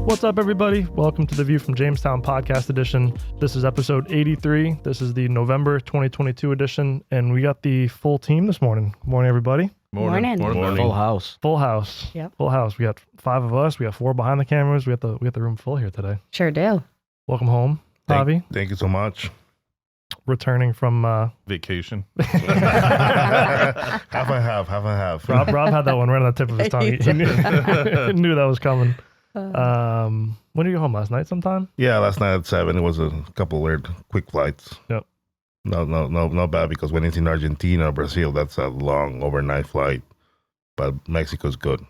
What's up, everybody? Welcome to the View from Jamestown podcast edition. This is episode 83. This is the November 2022 edition, and we got the full team this morning. Good morning, everybody. Morning. Full house. Full house. Yep. Full house. We got 5 of us. We got 4 behind the cameras. We got the room full here today. Sure do. Welcome home, Javi. Thank you so much. Returning from Vacation. Half and half. Robb had that one right on the tip of his tongue. He knew that was coming. When did you go home? Last night sometime? Yeah, last night at 7. It was a couple weird quick flights. Yep. No bad, because when it's in Argentina or Brazil, that's a long overnight flight. But Mexico's good,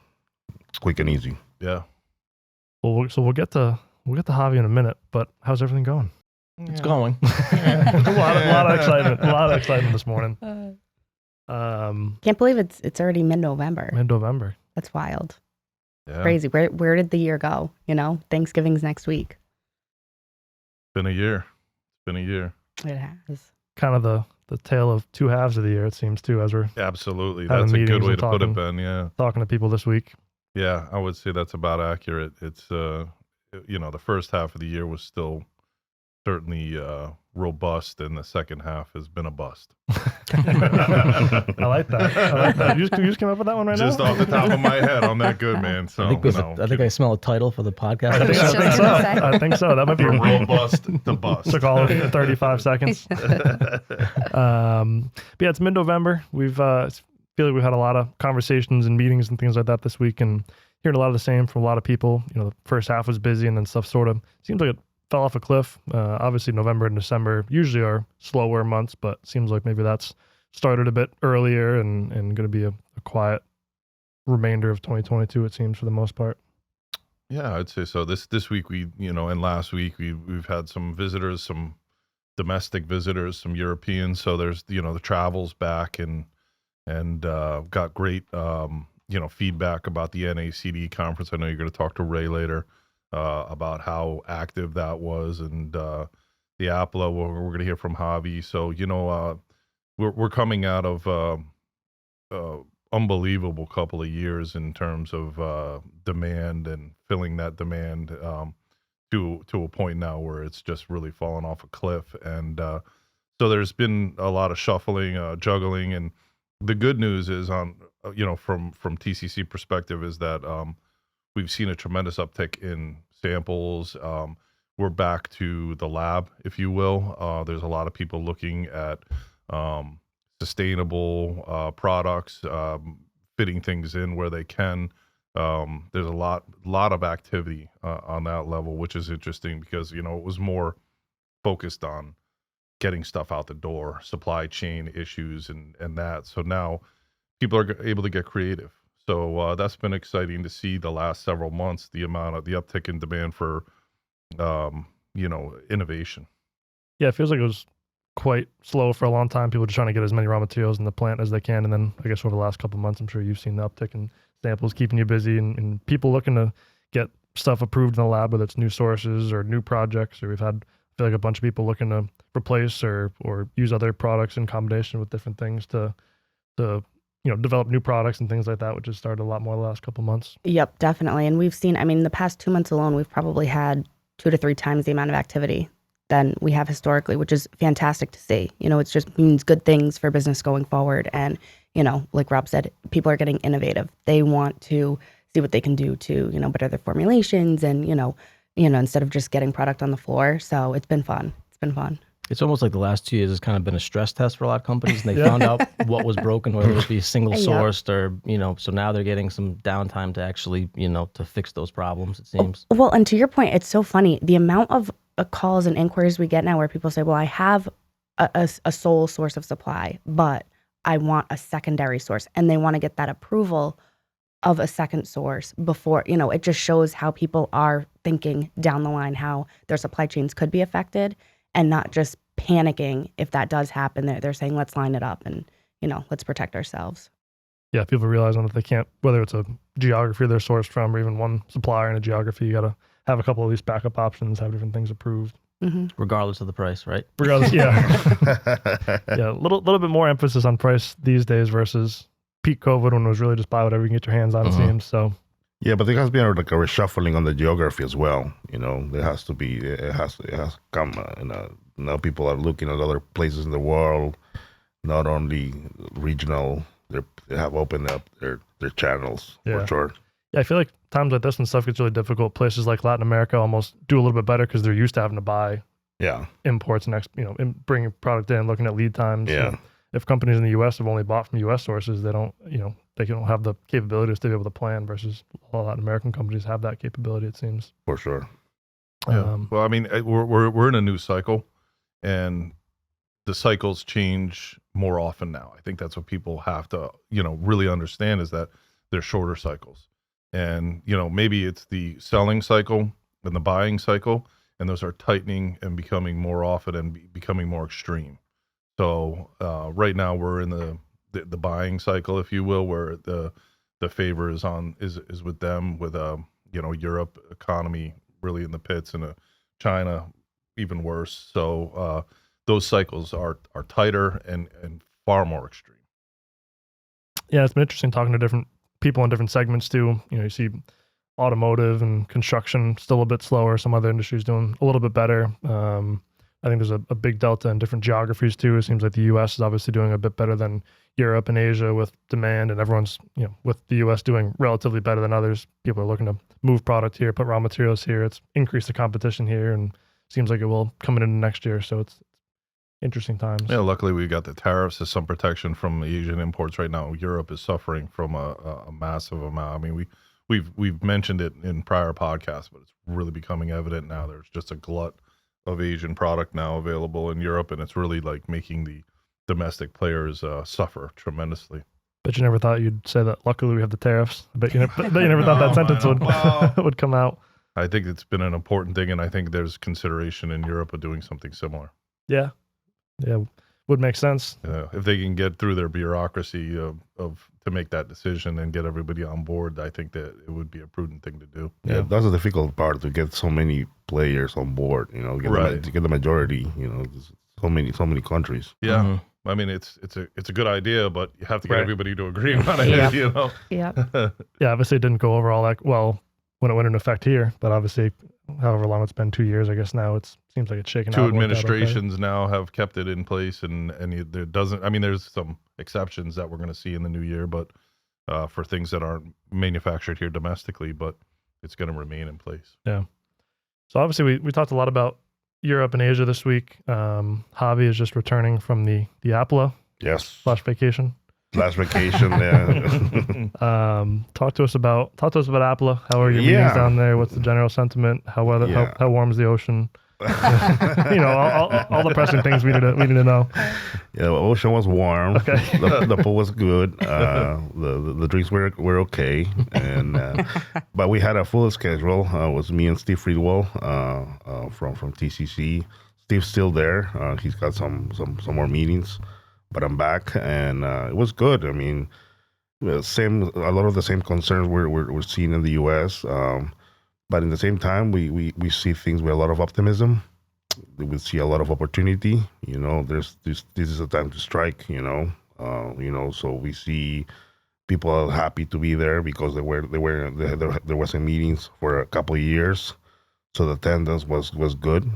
quick and easy. Yeah. Well, we'll get to Javi in a minute. But how's everything going? It's going. a lot of excitement. A lot of excitement this morning. Can't believe it's already mid-November. Mid-November. That's wild. Yeah. Crazy. Where did the year go? You know, Thanksgiving's next week. Been a year. It has. Kind of the tale of two halves of the year, it seems, too, as we're Absolutely. having That's a good meetings way and to put it, Ben. Yeah. talking to people this week. Yeah, I would say that's about accurate. It's, the first half of the year was still certainly robust, and the second half has been a bust. I like that. You just came up with that one right Just now? off the top of my head, I'm that good, man. So, I think I smell a title for the podcast. I think so. That might be from robust to bust. Took all of 35 seconds. But yeah, it's mid-November. We've feel like we've had a lot of conversations and meetings and things like that this week, and hearing a lot of the same from a lot of people. You know, the first half was busy, and then stuff sort of seems like it fell off a cliff. Obviously, November and December usually are slower months, but seems like maybe that's started a bit earlier and going to be a quiet remainder of 2022, it seems, for the most part. Yeah, I'd say so. This week and last week we've had some visitors, some domestic visitors, some Europeans. So there's the travel's back and got great feedback about the NACD conference. I know you're going to talk to Ray later about how active that was, and the APLA. We're going to hear from Javi. So we're coming out of unbelievable couple of years in terms of demand and filling that demand to a point now where it's just really fallen off a cliff. And so there's been a lot of shuffling, juggling, and the good news is from TCC perspective is that we've seen a tremendous uptick in samples. We're back to the lab, if you will. There's a lot of people looking at sustainable products, fitting things in where they can. There's a lot of activity on that level, which is interesting because it was more focused on getting stuff out the door, supply chain issues and that. So now people are able to get creative. So that's been exciting to see the last several months, the uptick in demand for innovation. Yeah, it feels like it was quite slow for a long time. People just trying to get as many raw materials in the plant as they can. And then I guess over the last couple of months, I'm sure you've seen the uptick in samples keeping you busy and people looking to get stuff approved in the lab, whether it's new sources or new projects, or I feel like a bunch of people looking to replace or use other products in combination with different things to develop new products and things like that, which has started a lot more the last couple of months. Yep, definitely. And we've seen, the past 2 months alone, we've probably had 2 to 3 times the amount of activity than we have historically, which is fantastic to see. It just means good things for business going forward. And, like Robb said, people are getting innovative. They want to see what they can do to, better their formulations and, instead of just getting product on the floor. So it's been fun. It's almost like the last 2 years has kind of been a stress test for a lot of companies, and they found out what was broken, whether it be single sourced or, so now they're getting some downtime to actually, to fix those problems, it seems. Well, and to your point, it's so funny. The amount of calls and inquiries we get now where people say, well, I have a sole source of supply, but I want a secondary source, and they want to get that approval of a second source before, it just shows how people are thinking down the line, how their supply chains could be affected, and not just panicking if that does happen. They're saying, let's line it up and, let's protect ourselves. Yeah, people realizing that they can't, whether it's a geography they're sourced from or even one supplier in a geography, you got to have a couple of these backup options, have different things approved. Mm-hmm. Regardless of the price, right? Regardless, yeah. Yeah, a little bit more emphasis on price these days versus peak COVID when it was really just buy whatever you can get your hands on, it seems. So Yeah, but there has been like a reshuffling on the geography as well. You know, there has to be, it has to come. Now people are looking at other places in the world, not only regional. They have opened up their channels for sure. Yeah, I feel like times like this when stuff gets really difficult, places like Latin America almost do a little bit better because they're used to having to buy imports and bringing product in, looking at lead times. Yeah. So if companies in the U.S. have only bought from U.S. sources, they don't, they don't have the capabilities to be able to plan versus a lot of Latin American companies have that capability, it seems. For sure. Yeah. Well, I mean, we're in a new cycle, and the cycles change more often now. I think that's what people have to, really understand is that they're shorter cycles. And, maybe it's the selling cycle and the buying cycle, and those are tightening and becoming more often and becoming more extreme. So right now we're in the buying cycle, if you will, where the favor is with them, with Europe economy really in the pits, and China even worse. So those cycles are tighter and far more extreme. Yeah, it's been interesting talking to different people in different segments too. You see automotive and construction still a bit slower. Some other industries doing a little bit better. I think there's a big delta in different geographies too. It seems like the U.S. is obviously doing a bit better than Europe and Asia with demand, and everyone's, with the U.S. doing relatively better than others. People are looking to move product here, put raw materials here. It's increased the competition here, and seems like it will coming into next year. So it's interesting times. Yeah, luckily we got the tariffs as some protection from Asian imports right now. Europe is suffering from a massive amount. I mean, we've mentioned it in prior podcasts, but it's really becoming evident now. There's just a glut of Asian product now available in Europe, and it's really like making the domestic players suffer tremendously. Bet you never thought you'd say that. Luckily, we have the tariffs. I bet you never thought that sentence would come out. I think it's been an important thing, and I think there's consideration in Europe of doing something similar. Yeah, would make sense. If they can get through their bureaucracy to make that decision and get everybody on board, I think that it would be a prudent thing to do. Yeah, that's the difficult part, to get so many players on board. To get the majority. So many countries. Yeah. Mm-hmm. I mean, it's a good idea, but you have to get everybody to agree on it. Yeah. Yeah. Obviously, it didn't go over all that well when it went into effect here, but obviously, however long it's been, 2 years, I guess now it seems like it's shaken out. Two administrations now have kept it in place, and there doesn't. I mean, there's some exceptions that we're going to see in the new year, but for things that aren't manufactured here domestically, but it's going to remain in place. Yeah. So obviously, we talked a lot about Europe and Asia this week. Javi is just returning from the APLA. Yes. Vacation. Last vacation, yeah. Talk to us about APLA. How are your meetings down there? What's the general sentiment? How warm is the ocean? all the pressing things we need to know. Yeah, the ocean was warm. Okay. the pool was good. The drinks were okay, and but we had a full schedule. It was me and Steve Friedwell from TCC. Steve's still there. He's got some more meetings. But I'm back, and it was good. I mean, a lot of the same concerns we're seeing in the U.S., but in the same time, we see things with a lot of optimism. We see a lot of opportunity. This is a time to strike. So we see people are happy to be there because there wasn't meetings for a couple of years, so the attendance was good,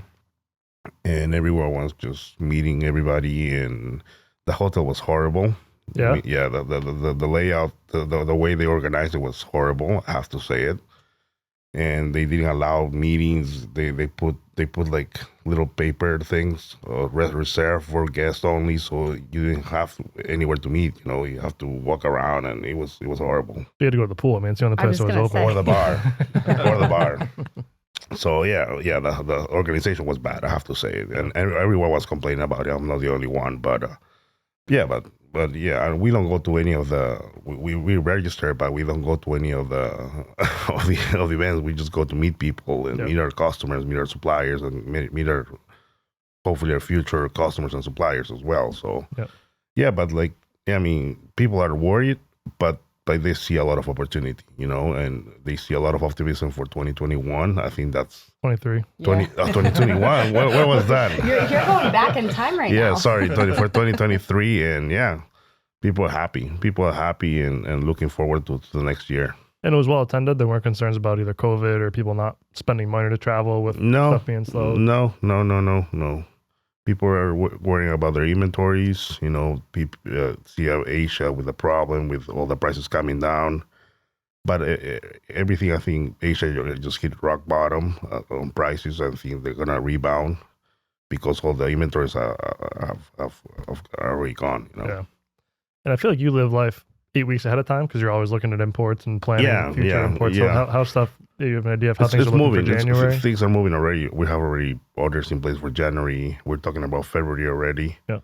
and everyone was just meeting everybody and. The hotel was horrible. Yeah. The layout, the way they organized it was horrible. I have to say it. And they didn't allow meetings. They put like little paper things, reserved for guests only, so you didn't have anywhere to meet. You have to walk around, and it was horrible. You had to go to the pool. I mean, it's the only place that was open. Or the bar. So the organization was bad. I have to say it, and everyone was complaining about it. I'm not the only one, but. And we don't go to any of the. We register, but we don't go to any of the of the events. We just go to meet people and meet our customers, meet our suppliers, and meet our hopefully our future customers and suppliers as well. So people are worried, but they see a lot of opportunity, and they see a lot of optimism for 2021. I think that's 23. 2021. Where was that? You're going back in time right now. Yeah, sorry, for 2023, and people are happy. People are happy and looking forward to the next year. And it was well attended. There weren't concerns about either COVID or people not spending money to travel with stuff being slow. No. People are worrying about their inventories. People see Asia with a problem with all the prices coming down. But everything, I think Asia just hit rock bottom on prices. I think they're gonna rebound because all the inventories are already gone. Yeah, and I feel like you live life 8 weeks ahead of time because you're always looking at imports and planning future imports. So how stuff? Do you have an idea of how things are looking moving for January? Things are moving already. We have already orders in place for January. We're talking about February already. Yeah.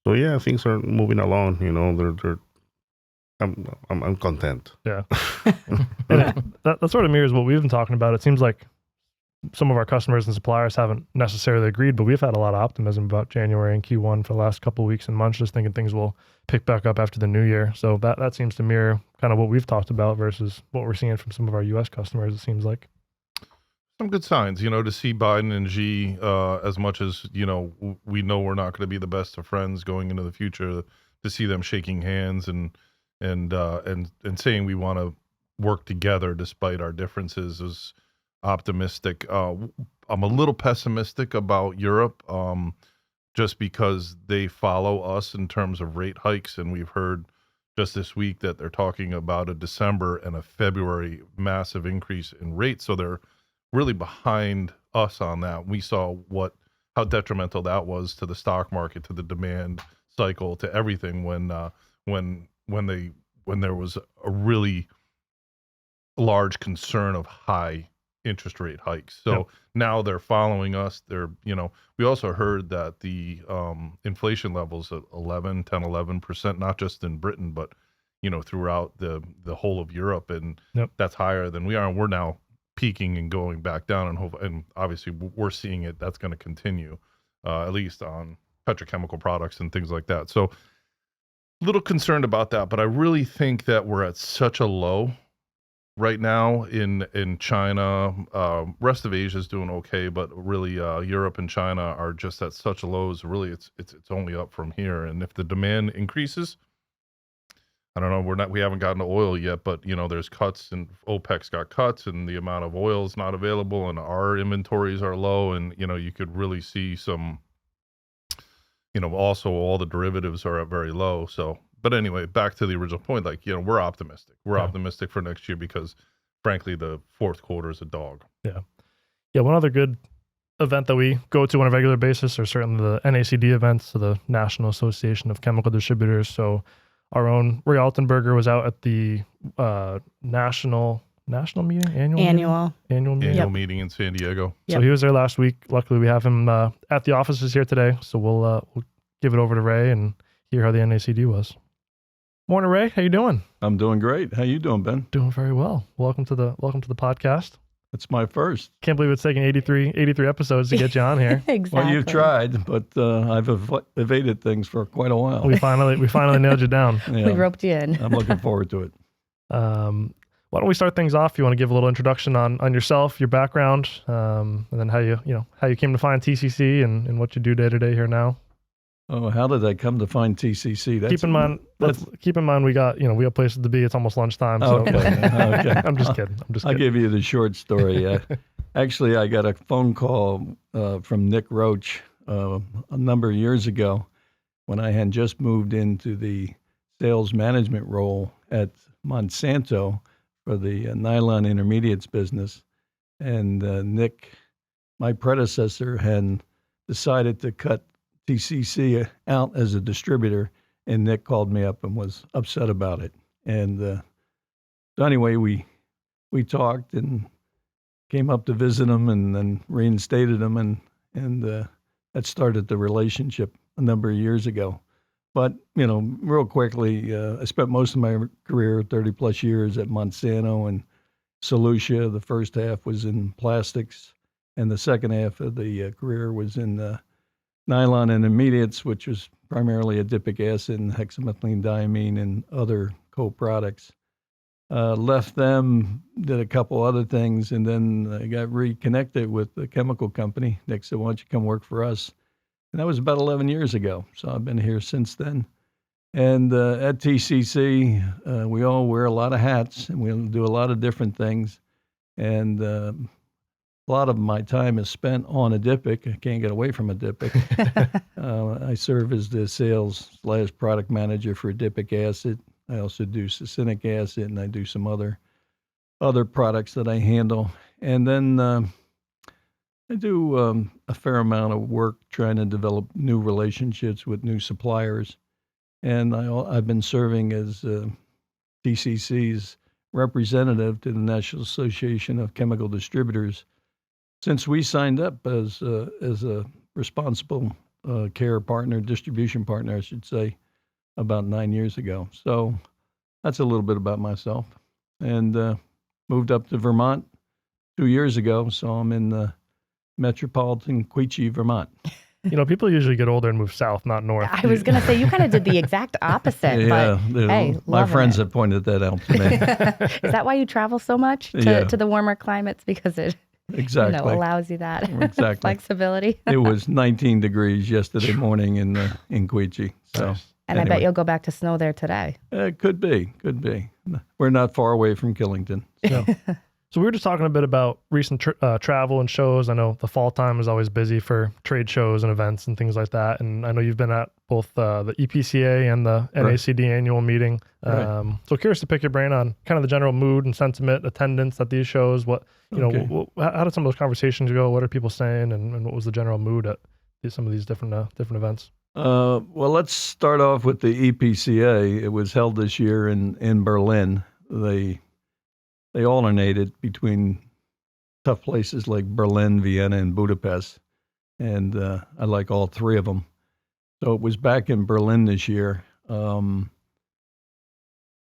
So yeah, things are moving along. They're I'm content. Yeah. And that sort of mirrors what we've been talking about. It seems like some of our customers and suppliers haven't necessarily agreed, but we've had a lot of optimism about January and Q1 for the last couple of weeks and months, just thinking things will pick back up after the new year. So that seems to mirror kind of what we've talked about versus what we're seeing from some of our U.S. customers, it seems like. Some good signs, to see Biden and Xi, as much as, we know we're not going to be the best of friends going into the future, to see them shaking hands and saying we want to work together despite our differences is optimistic. I'm a little pessimistic about Europe, just because they follow us in terms of rate hikes, and we've heard just this week that they're talking about a December and a February massive increase in rates. So they're really behind us on that. We saw how detrimental that was to the stock market, to the demand cycle, to everything when there was a really large concern of high interest rate hikes. So now they're following us. We also heard that the inflation levels at 11%, not just in Britain, but throughout the whole of Europe, and that's higher than we are. And we're now peaking and going back down, and obviously we're seeing it. That's going to continue, at least on petrochemical products and things like that. So a little concerned about that, but I really think that we're at such a low right now in China. Rest of Asia is doing okay, but really Europe and China are just at such lows. Really, it's only up from here. And if the demand increases, I don't know. We haven't gotten to oil yet, but there's cuts, and OPEC's got cuts, and the amount of oil is not available, and our inventories are low, and you could really see some. Also all the derivatives are at very low. So, but anyway, back to the original point, we're optimistic. We're optimistic for next year because frankly, the fourth quarter is a dog. Yeah. Yeah. One other good event that we go to on a regular basis are certainly the NACD events, so the National Association of Chemical Distributors. So our own Ray Altenburger was out at the national meeting, annual meeting in San Diego. Yep. So he was there last week. Luckily, we have him at the offices here today. So we'll give it over to Ray and hear how the NACD was. Morning, Ray. How you doing? I'm doing great. How you doing, Ben? Doing very well. Welcome to the podcast. It's my first. Can't believe it's taken 83 episodes to get you on here. Exactly. Well, you've tried, but I've evaded things for quite a while. We finally nailed you down. Yeah, We roped you in. I'm looking forward to it. Why don't we start things off? You want to give a little introduction on yourself, your background, and then how you came to find TCC and what you do day to day here now. Oh, how did I come to find TCC? Keep in mind we got places to be. It's almost lunchtime. So Okay. I'm just kidding. I'll give you the short story. Actually, I got a phone call from Nick Roach a number of years ago when I had just moved into the sales management role at Monsanto for the nylon intermediates business. And Nick, my predecessor, had decided to cut TCC out as a distributor, and Nick called me up and was upset about it. And so anyway, we talked and came up to visit him and then reinstated him, and that started the relationship a number of years ago. But, real quickly, I spent most of my career, 30 plus years, at Monsanto and Solutia. The first half was in plastics, and the second half of the career was in nylon intermediates, which was primarily adipic acid and hexamethylene diamine and other co-products. Left them, did a couple other things, and then I got reconnected with the chemical company. Nick said, "Why don't you come work for us?" And that was about 11 years ago. So I've been here since then. And at TCC, we all wear a lot of hats, and we do a lot of different things. And a lot of my time is spent on a DIPIC. I can't get away from a DIPIC. I serve as the sales/product manager for DIPIC acid. I also do succinic acid, and I do some other products that I handle. And then I do a fair amount of work trying to develop new relationships with new suppliers. And I've been serving as TCC's representative to the National Association of Chemical Distributors since we signed up as a responsible care partner, distribution partner, I should say, about 9 years ago. So that's a little bit about myself. And moved up to Vermont 2 years ago, so I'm in the metropolitan Quechee, Vermont. You know, people usually get older and move south, not north. I was going to say, you kind of did the exact opposite. Yeah, but, hey, my friends it. have pointed that out to me. Is that why you travel so much to the warmer climates? Because it exactly allows you that exactly flexibility. It was 19 degrees yesterday morning in Quechee. So, and anyway. I bet you'll go back to snow there today. Could be. We're not far away from Killington. So. So we were just talking a bit about recent travel and shows. I know the fall time is always busy for trade shows and events and things like that. And I know you've been at both the EPCA and the NACD annual meeting. So curious to pick your brain on kind of the general mood and sentiment, attendance at these shows. What, how did some of those conversations go? What are people saying? And what was the general mood at some of these different events? Well, let's start off with the EPCA. It was held this year in Berlin. They alternated between tough places like Berlin, Vienna, and Budapest, and I like all three of them. So it was back in Berlin this year. The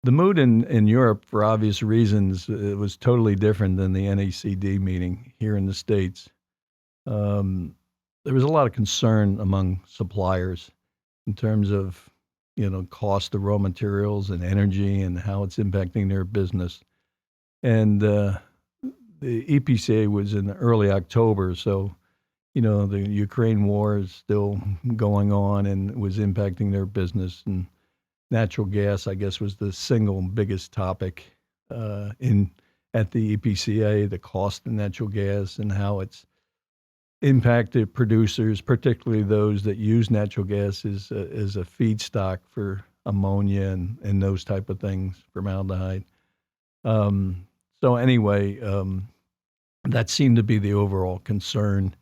mood in Europe, for obvious reasons, it was totally different than the NACD meeting here in the States. There was a lot of concern among suppliers in terms of, cost of raw materials and energy and how it's impacting their business. And the EPCA was in early October, so, the Ukraine war is still going on and was impacting their business. And natural gas, I guess, was the single biggest topic at the EPCA, the cost of natural gas and how it's impacted producers, particularly those that use natural gas as a feedstock for ammonia and those type of things, formaldehyde. So anyway, that seemed to be the overall concern.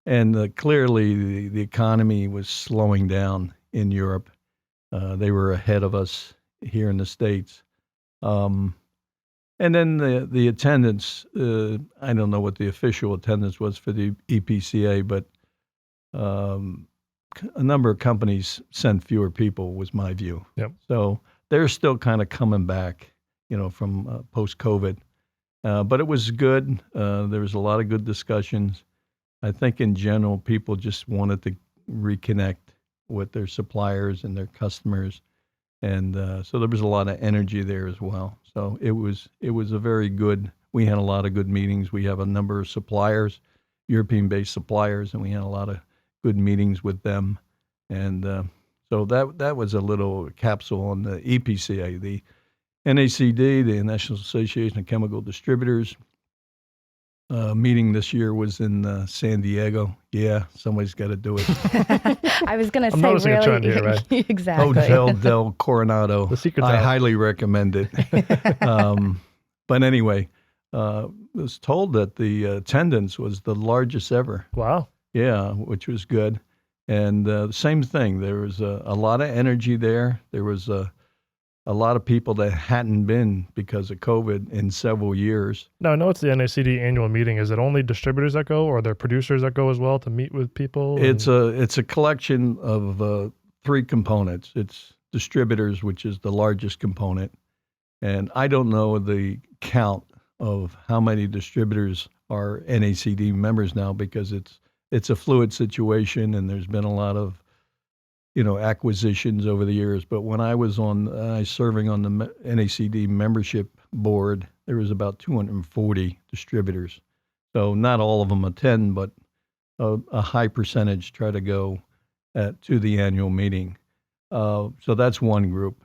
And clearly the economy was slowing down in Europe. They were ahead of us here in the States. And then the attendance, I don't know what the official attendance was for the EPCA, but a number of companies sent fewer people was my view. Yep. So they're still kind of coming back, from post-COVID. But it was good. There was a lot of good discussions. I think in general, people just wanted to reconnect with their suppliers and their customers. And so there was a lot of energy there as well. So it was a very good, we had a lot of good meetings. We have a number of suppliers, European-based suppliers, and we had a lot of good meetings with them. And so that was a little capsule on the EPCA. The NACD, the National Association of Chemical Distributors, meeting this year was in San Diego. Yeah, somebody's got to do it. I was going to say, noticing really, a trend here, right? Exactly. Hotel del Coronado. The secret's I out. highly recommend it. But anyway, I was told that the attendance was the largest ever. Wow. Yeah, which was good. And the same thing. There was a lot of energy there. There was a lot of people that hadn't been because of COVID in several years. Now, I know it's the NACD annual meeting. Is it only distributors that go, or are there producers that go as well to meet with people? It's a collection of three components. It's distributors, which is the largest component. And I don't know the count of how many distributors are NACD members now because it's a fluid situation and there's been a lot of acquisitions over the years. But when I was serving on the NACD membership board, there was about 240 distributors. So not all of them attend, but a high percentage try to go to the annual meeting. So that's one group.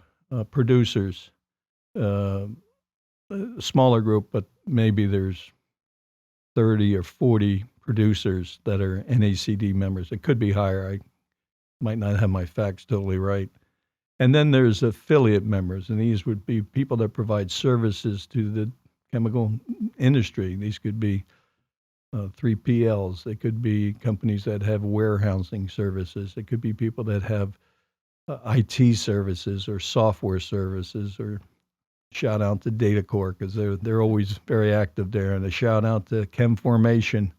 Producers, a smaller group, but maybe there's 30 or 40 producers that are NACD members. It could be higher. I might not have my facts totally right. And then there's affiliate members, and these would be people that provide services to the chemical industry. These could be 3PLs. They could be companies that have warehousing services. It could be people that have IT services or software services. Or shout out to DataCore because they're always very active there. And a shout out to ChemFormation.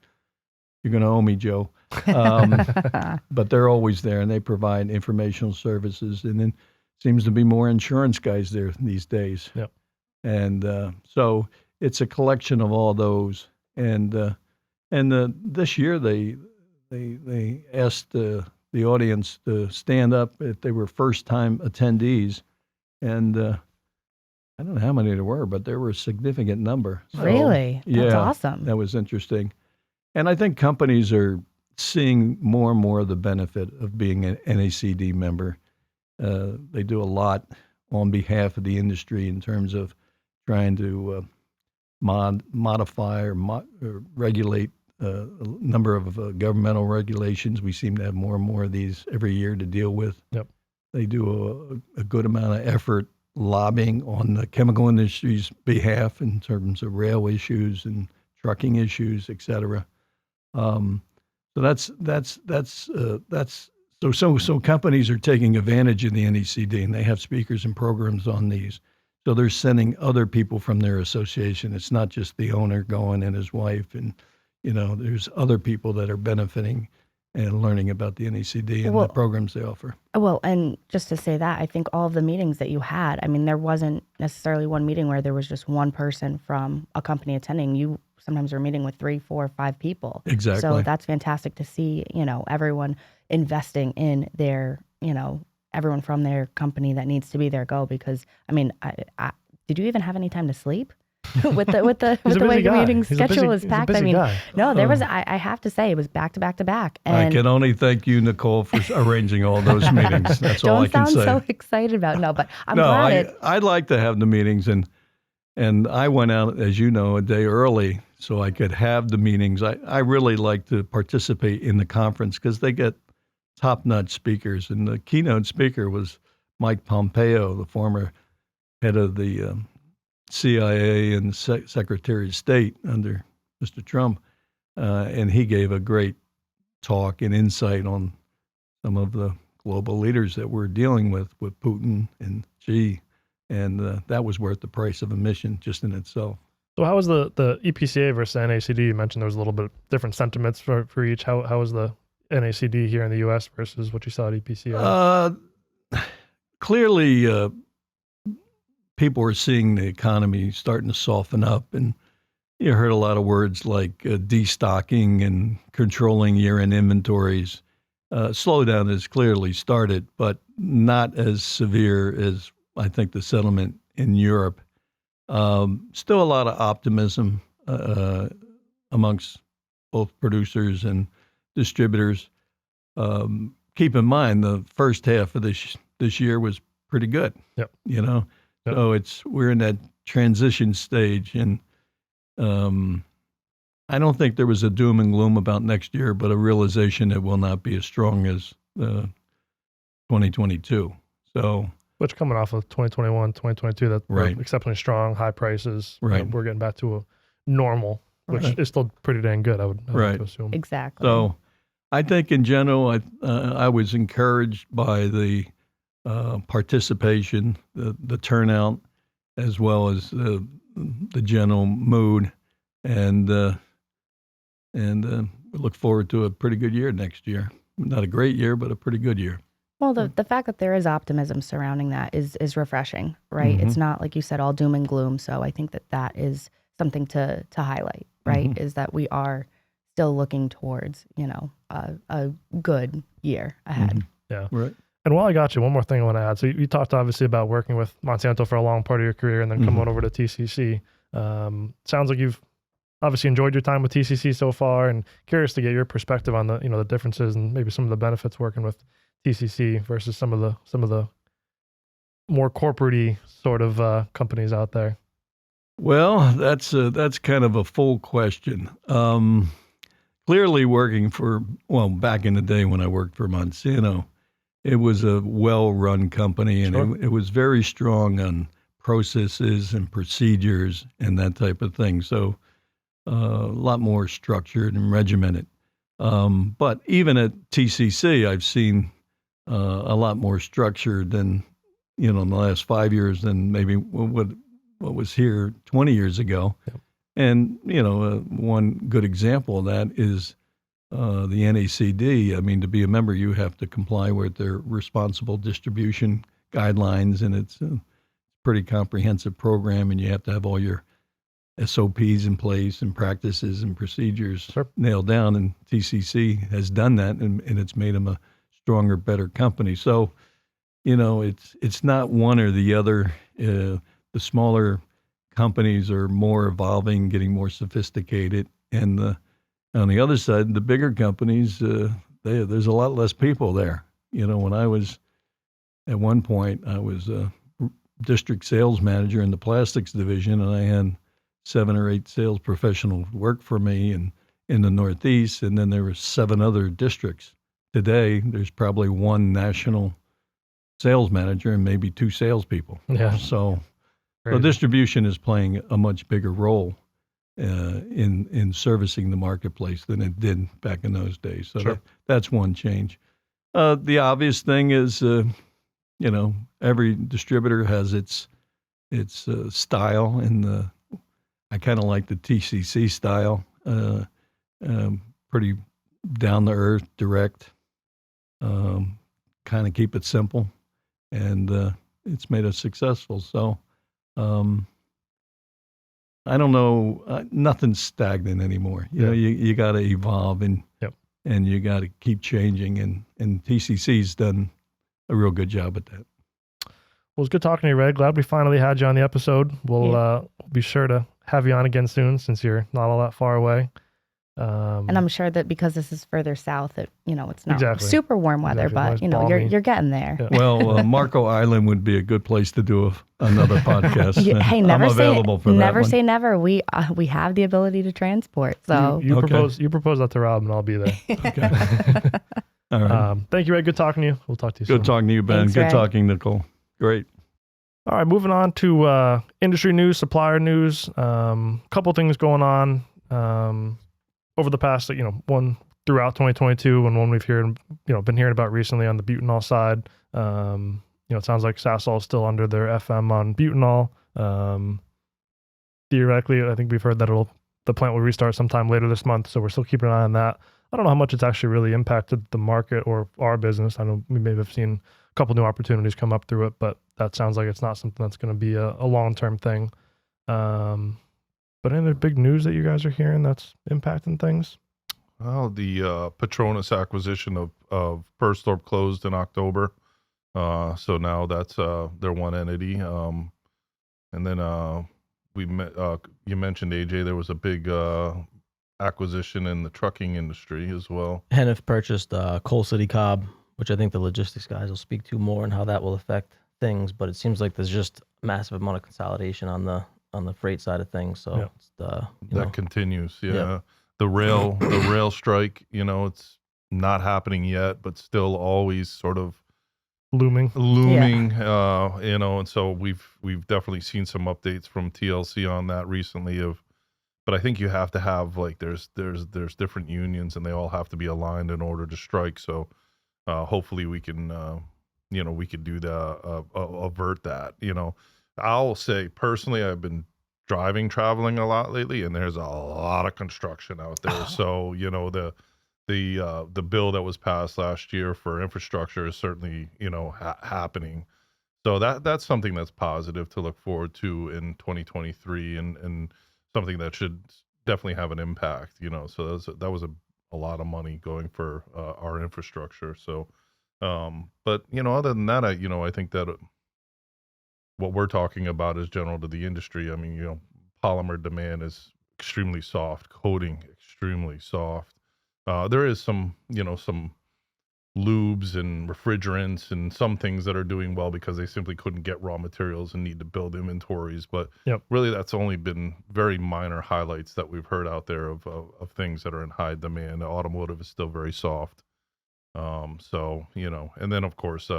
You're going to owe me, Joe. But they're always there, and they provide informational services. And then seems to be more insurance guys there these days. Yep. And so it's a collection of all those. And this year they asked the audience to stand up if they were first-time attendees. And I don't know how many there were, but there were a significant number. So, Really? That's awesome. That was interesting. And I think companies are seeing more and more of the benefit of being an NACD member. They do a lot on behalf of the industry in terms of trying to modify or regulate a number of governmental regulations. We seem to have more and more of these every year to deal with. Yep. They do a good amount of effort lobbying on the chemical industry's behalf in terms of rail issues and trucking issues, et cetera. So so companies are taking advantage of the NACD, and they have speakers and programs on these. So they're sending other people from their association. It's not just the owner going and his wife, and there's other people that are benefiting and learning about the NACD and the programs they offer. Well, and just to say that, I think all of the meetings that you had, I mean, there wasn't necessarily one meeting where there was just one person from a company attending. You sometimes were meeting with 3, 4, 5 people. Exactly. So that's fantastic to see, everyone investing in their, everyone from their company that needs to be there go. Because, I mean, I did you even have any time to sleep? with the way the meeting schedule is packed. I mean, no, there was. I have to say, it was back to back to back. And I can only thank you, Nicole, for arranging all those meetings. That's all I can say. Don't sound so excited about it. No, but I'm glad. I'd like to have the meetings, and I went out, as you know, a day early so I could have the meetings. I really like to participate in the conference because they get top-notch speakers, and the keynote speaker was Mike Pompeo, the former head of the CIA and Secretary of State under Mr. Trump, and he gave a great talk and insight on some of the global leaders that we're dealing with Putin and Xi, and that was worth the price of admission just in itself. So how was the EPCA versus NACD? You mentioned there was a little bit different sentiments for each. How was the NACD here in the U.S. versus what you saw at EPCA? Clearly, people are seeing the economy starting to soften up, and you heard a lot of words like destocking and controlling year-end inventories. Slowdown has clearly started, but not as severe as I think the settlement in Europe. Still a lot of optimism amongst both producers and distributors. Keep in mind, the first half of this year was pretty good. Yep. Yep. So we're in that transition stage, and I don't think there was a doom and gloom about next year, but a realization it will not be as strong as 2022. So, which coming off of 2021, 2022, that were exceptionally strong, high prices. Right. We're getting back to a normal, which is still pretty dang good, I would assume. Exactly. So I think in general, I was encouraged by the participation, the turnout, as well as the general mood, and we look forward to a pretty good year next year. Not a great year, but a pretty good year. Well, the fact that there is optimism surrounding that is refreshing, right? Mm-hmm. It's not, like you said, all doom and gloom. So I think that is something to highlight, right? Mm-hmm. Is that we are still looking towards, a good year ahead. Mm-hmm. Yeah. Right. And while I got you, one more thing I want to add. So you talked obviously about working with Monsanto for a long part of your career and then coming over to TCC. Sounds like you've obviously enjoyed your time with TCC so far, and curious to get your perspective on the differences and maybe some of the benefits working with TCC versus some of the more corporate-y sort of companies out there? Well, that's kind of a full question. Clearly working back in the day when I worked for Monsanto, it was a well-run company, and Sure. it was very strong on processes and procedures and that type of thing. So a lot more structured and regimented. But even at TCC, I've seen a lot more structured than, in the last 5 years than maybe what was here 20 years ago. Yep. And, one good example of that is the NACD. I mean, to be a member, you have to comply with their responsible distribution guidelines, and it's a pretty comprehensive program, and you have to have all your SOPs in place and practices and procedures nailed down, and TCC has done that, and it's made them a stronger, better company. So, it's not one or the other. The smaller companies are more evolving, getting more sophisticated, and on the other side, the bigger companies, there's a lot less people there. When I was at one point, I was a district sales manager in the plastics division, and I had 7 or 8 sales professionals work for me in the Northeast, and then there were 7 other districts. Today, there's probably 1 national sales manager and maybe 2 salespeople. Yeah. So Crazy. distribution is playing a much bigger role in servicing the marketplace than it did back in those days. So Sure. that's one change. The obvious thing is, every distributor has its style, and I kind of like the TCC style, pretty down to earth, direct, kind of keep it simple, and it's made us successful. So I don't know, nothing's stagnant anymore. You got to evolve, and you got to keep changing, and TCC's done a real good job at that. Well, it's good talking to you, Ray. Glad we finally had you on the episode. We'll be sure to have you on again soon, since you're not all that far away. And I'm sure that because this is further south, it's not Exactly. super warm weather, Exactly. but Balmy. you're getting there. Yeah. Well, Marco Island would be a good place to do another podcast. Hey, I'm never available for that never one. say never. We have the ability to transport. So You Okay. propose that to Rob, and I'll be there. All right. Thank you, Ray. Good talking to you. We'll talk to you soon. Good talking to you, Ben. Thanks, Good Ray. talking, Nicole. Great. All right, moving on to industry news, supplier news. Couple things going on over the past, one throughout 2022, and one we've been hearing about recently on the butanol side. It sounds like Sasol is still under their FM on butanol. Theoretically, I think we've heard that the plant will restart sometime later this month, so we're still keeping an eye on that. I don't know how much it's actually really impacted the market or our business. I know we may have seen a couple new opportunities come up through it, but that sounds like it's not something that's going to be a long-term thing. But any other big news that you guys are hearing that's impacting things? Well, the Petronas acquisition of Perstorp closed in October. So now that's their one entity. And then you mentioned, AJ, there was a big acquisition in the trucking industry as well. Hennef purchased Coal City Cobb, which I think the logistics guys will speak to more and how that will affect things. But it seems like there's just a massive amount of consolidation on the freight side of things. So Yeah. it's the That continues. Yeah. Yeah. The rail strike, it's not happening yet, but still always sort of Looming. and so we've definitely seen some updates from TLC on that recently but I think you have to have, like, there's different unions, and they all have to be aligned in order to strike. So hopefully we can we could do the avert that. I'll say personally, I've been traveling a lot lately, and there's a lot of construction out there. So the bill that was passed last year for infrastructure is certainly happening. So that's something that's positive to look forward to in 2023, and something that should definitely have an impact. So that was a lot of money going for our infrastructure. So, but other than that, I think that what we're talking about is general to the industry. I mean, polymer demand is extremely soft, coating extremely soft. There is some lubes and refrigerants and some things that are doing well because they simply couldn't get raw materials and need to build inventories. But really, that's only been very minor highlights that we've heard out there of things that are in high demand. The automotive is still very soft. So, and then of course,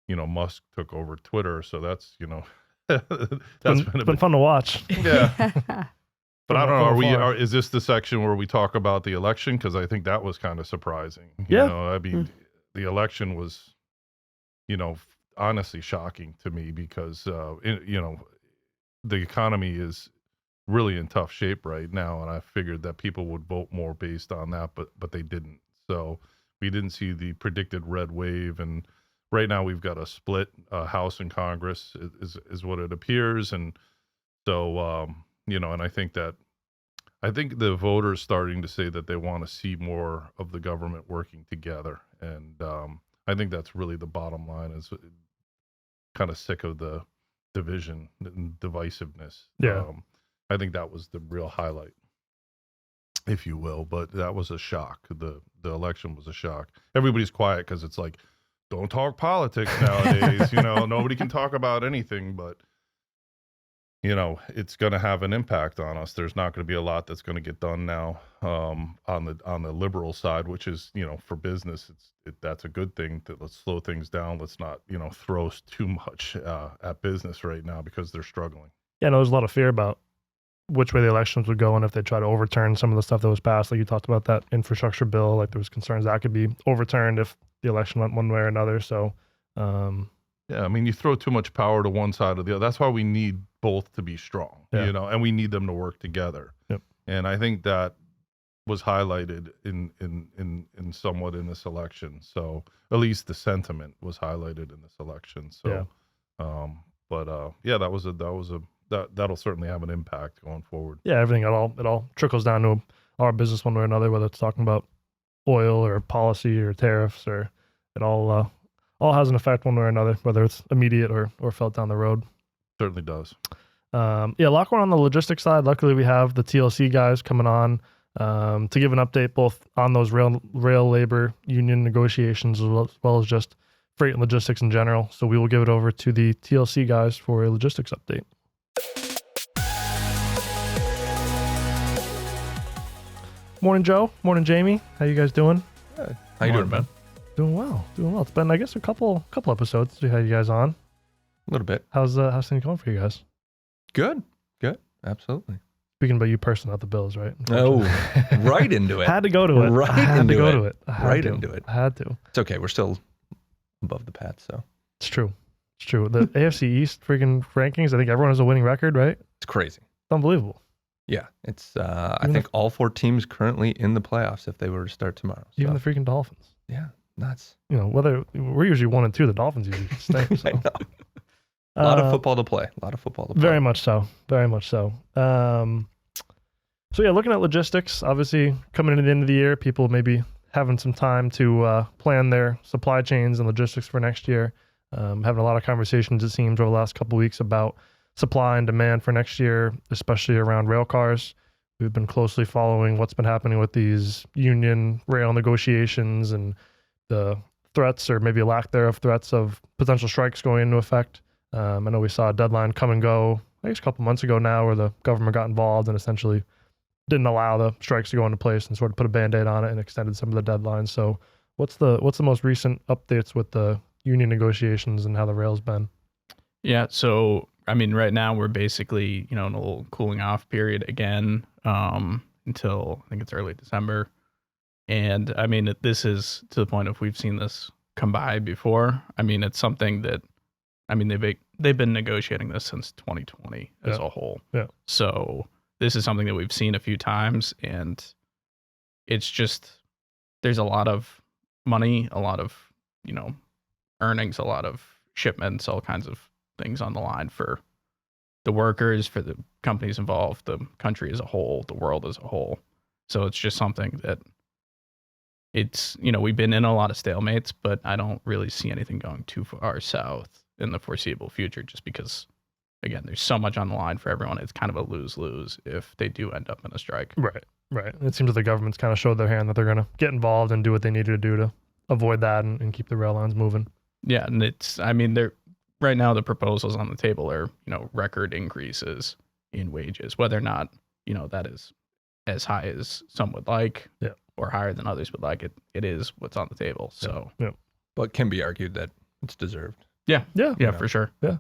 Musk took over Twitter. So that's, that's been fun to watch. Yeah. But I don't know. Is this the section where we talk about the election? Because I think that was kind of surprising. I mean, the election was, honestly shocking to me because, the economy is really in tough shape right now, and I figured that people would vote more based on that, but they didn't. So we didn't see the predicted red wave, and right now we've got a split House and Congress is what it appears, and so. And I think the voters starting to say that they want to see more of the government working together. And I think that's really the bottom line is kind of sick of the division and divisiveness. Yeah. I think that was the real highlight, if you will. But that was a shock. The election was a shock. Everybody's quiet because it's like, don't talk politics nowadays. Nobody can talk about anything, but it's going to have an impact on us. There's not going to be a lot that's going to get done now on the liberal side, which is, for business, that's a good thing. Let's slow things down. Let's not, throw too much at business right now because they're struggling. Yeah, there's a lot of fear about which way the elections would go and if they try to overturn some of the stuff that was passed. Like you talked about that infrastructure bill, like there was concerns that could be overturned if the election went one way or another. So, yeah, I mean, you throw too much power to one side or the other. That's why we need both to be strong, and we need them to work together. Yep. And I think that was highlighted in somewhat in this election. So at least the sentiment was highlighted in this election. So, that'll certainly have an impact going forward. Yeah, everything it all trickles down to our business one way or another, whether it's talking about oil or policy or tariffs, or it all has an effect one way or another, whether it's immediate or felt down the road. Certainly does. A lot going on the logistics side. Luckily, we have the TLC guys coming on to give an update both on those rail labor union negotiations as well as just freight and logistics in general. So we will give it over to the TLC guys for a logistics update. Morning, Joe. Morning, Jamie. How you guys doing? How you doing, man? Doing well. It's been, I guess, a couple episodes we had you guys on. A little bit. How's things going for you guys? Good. Absolutely. Speaking about you personally, not the Bills, right? Oh, right into it. Had to go to it. Right into it. I had to. It's okay. We're still above the Pats, so. It's true. The AFC East freaking rankings, I think everyone has a winning record, right? It's crazy. It's unbelievable. Yeah. It's, I think all 4 teams currently in the playoffs if they were to start tomorrow. So. Even the freaking Dolphins. Yeah. Nuts. Whether we're usually 1 and 2, the Dolphins usually stink. So. I know. A lot of football to play. Very much so. So yeah, looking at logistics, obviously coming into the end of the year, people maybe having some time to plan their supply chains and logistics for next year. Having a lot of conversations, it seems, over the last couple of weeks about supply and demand for next year, especially around rail cars. We've been closely following what's been happening with these union rail negotiations and the threats, or maybe lack thereof threats, of potential strikes going into effect. I know we saw a deadline come and go, I guess a couple months ago now, where the government got involved and essentially didn't allow the strikes to go into place and sort of put a Band-Aid on it and extended some of the deadlines. So what's the most recent updates with the union negotiations and how the rail's been? Yeah, so I mean, right now we're basically, in a little cooling off period again until I think it's early December. And I mean, this is to the point of we've seen this come by before. I mean, it's something that, I mean, they've been negotiating this since 2020 as a whole. Yeah. So this is something that we've seen a few times, and it's just, there's a lot of money, a lot of, earnings, a lot of shipments, all kinds of things on the line for the workers, for the companies involved, the country as a whole, the world as a whole. So it's just something that it's, we've been in a lot of stalemates, but I don't really see anything going too far south in the foreseeable future, just because, again, there's so much on the line for everyone. It's kind of a lose-lose if they do end up in a strike. Right. It seems like the government's kind of showed their hand that they're going to get involved and do what they needed to do to avoid that and keep the rail lines moving. Yeah, and they're right now the proposals on the table are, record increases in wages, whether or not, that is as high as some would like or higher than others would like. It is what's on the table. So, but can be argued that it's deserved. Yeah, for sure. Yeah,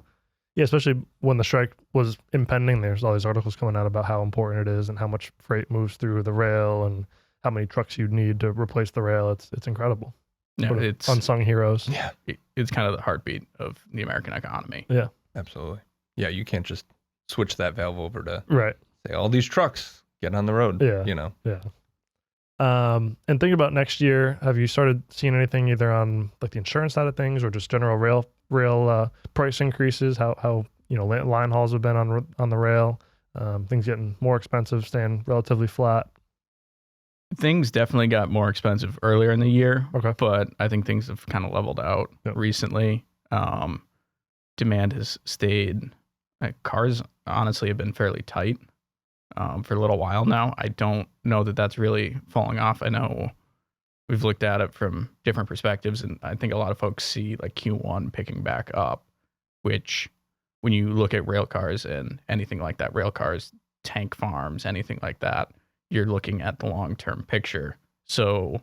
especially when the strike was impending. There's all these articles coming out about how important it is and how much freight moves through the rail and how many trucks you'd need to replace the rail. It's incredible. Yeah, it's unsung heroes. Yeah, it's kind of the heartbeat of the American economy. Yeah, absolutely. Yeah, you can't just switch that valve over to say all these trucks get on the road. Yeah, Yeah. And thinking about next year, have you started seeing anything either on like the insurance side of things or just general rail price increases? How line hauls have been on the rail? Things getting more expensive, staying relatively flat. Things definitely got more expensive earlier in the year, but I think things have kind of leveled out recently. Demand has stayed. Cars honestly have been fairly tight for a little while now. I don't know that that's really falling off. I know we've looked at it from different perspectives, and I think a lot of folks see like Q1 picking back up, which when you look at rail cars and anything like that, rail cars, tank farms, anything like that, you're looking at the long-term picture. So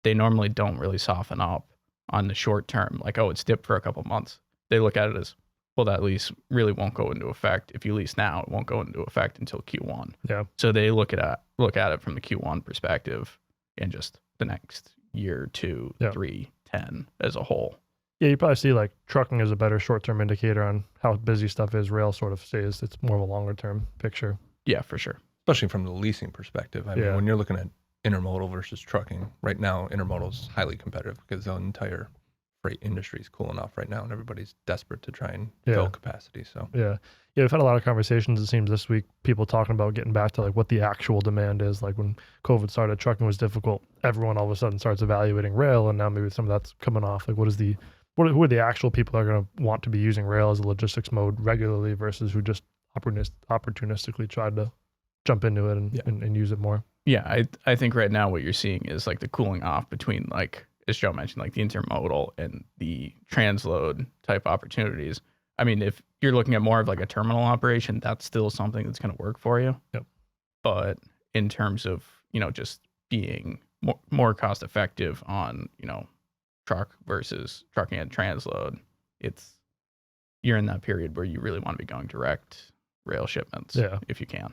they normally don't really soften up on the short term. Like, it's dipped for a couple months. They look at it as, well, that lease really won't go into effect. If you lease now, it won't go into effect until Q1. Yeah. So they look at it from the Q1 perspective and just the next year, 2, 3, 10 as a whole. Yeah, you probably see like trucking is a better short-term indicator on how busy stuff is. Rail sort of stays. It's more of a longer-term picture. Yeah, for sure. Especially from the leasing perspective. I mean, when you're looking at intermodal versus trucking, right now, intermodal is highly competitive because the entire freight industry is cooling off right now and everybody's desperate to try and fill capacity. So, yeah, we've had a lot of conversations, it seems, this week, people talking about getting back to like what the actual demand is. Like when COVID started, trucking was difficult. Everyone all of a sudden starts evaluating rail, and now maybe some of that's coming off. Like, who are the actual people that are going to want to be using rail as a logistics mode regularly versus who just opportunistically tried to jump into it and use it more? Yeah, I think right now what you're seeing is like the cooling off between, like, as Joe mentioned, like the intermodal and the transload type opportunities. I mean, if you're looking at more of like a terminal operation, that's still something that's going to work for you. Yep. But in terms of, just being more cost effective on, truck versus trucking and transload, you're in that period where you really want to be going direct rail shipments if you can.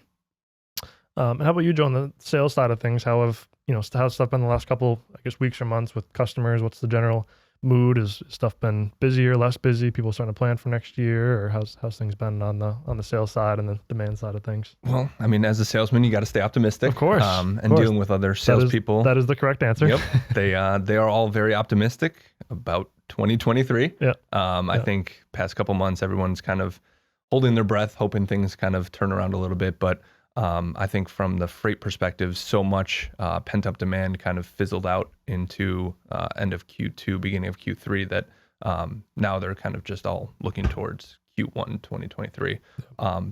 And how about you, Joe, on the sales side of things? How's stuff been the last couple, I guess, weeks or months with customers? What's the general mood? Is stuff been busier, less busy? People starting to plan for next year, or how's things been on the sales side and the demand side of things? Well, I mean, as a salesman, you got to stay optimistic, of course, dealing with other salespeople. That is the correct answer. Yep, they are all very optimistic about 2023. Yeah, I think past couple months, everyone's kind of holding their breath, hoping things kind of turn around a little bit, but. I think from the freight perspective, so much pent-up demand kind of fizzled out into end of Q2, beginning of Q3 that now they're kind of just all looking towards Q1 2023.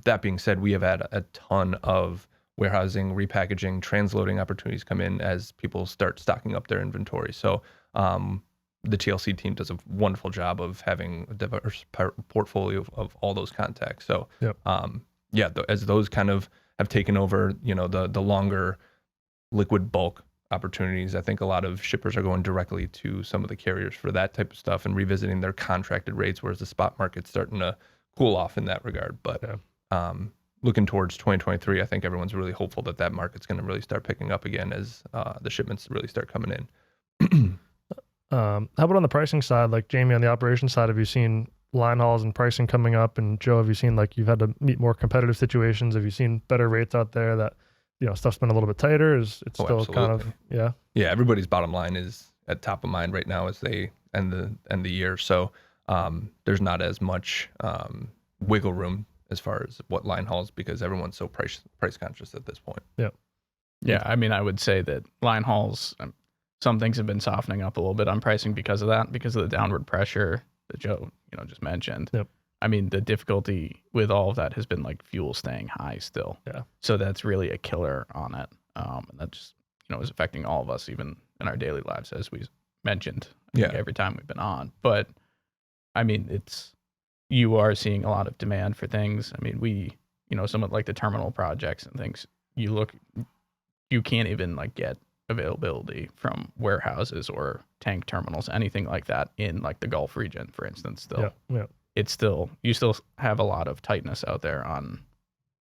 That being said, we have had a ton of warehousing, repackaging, transloading opportunities come in as people start stocking up their inventory. So the TLC team does a wonderful job of having a diverse portfolio of all those contacts. So as those kind of have taken over, the longer liquid bulk opportunities. I think a lot of shippers are going directly to some of the carriers for that type of stuff and revisiting their contracted rates, whereas the spot market's starting to cool off in that regard. But looking towards 2023, I think everyone's really hopeful that market's going to really start picking up again as the shipments really start coming in. How about on the pricing side? Like Jamie, on the operations side, have you seen line hauls and pricing coming up? And Joe, have you seen like you've had to meet more competitive situations? Have you seen better rates out there that, stuff's been a little bit tighter? Is it's still absolutely. kind of, Yeah, everybody's bottom line is at top of mind right now as they end the year. So there's not as much wiggle room as far as what line hauls because everyone's so price conscious at this point. Yeah, I mean, I would say that line hauls, some things have been softening up a little bit on pricing because of that, because of the downward pressure that Joe, just mentioned. Yep. I mean, the difficulty with all of that has been like fuel staying high still. Yeah. So that's really a killer on it. And that just, is affecting all of us, even in our daily lives, as we mentioned I think Yeah. every time we've been on. But I mean, you are seeing a lot of demand for things. I mean, some of like the terminal projects and things, you can't even like get availability from warehouses or tank terminals, anything like that in like the Gulf region, for instance. Still, you still have a lot of tightness out there on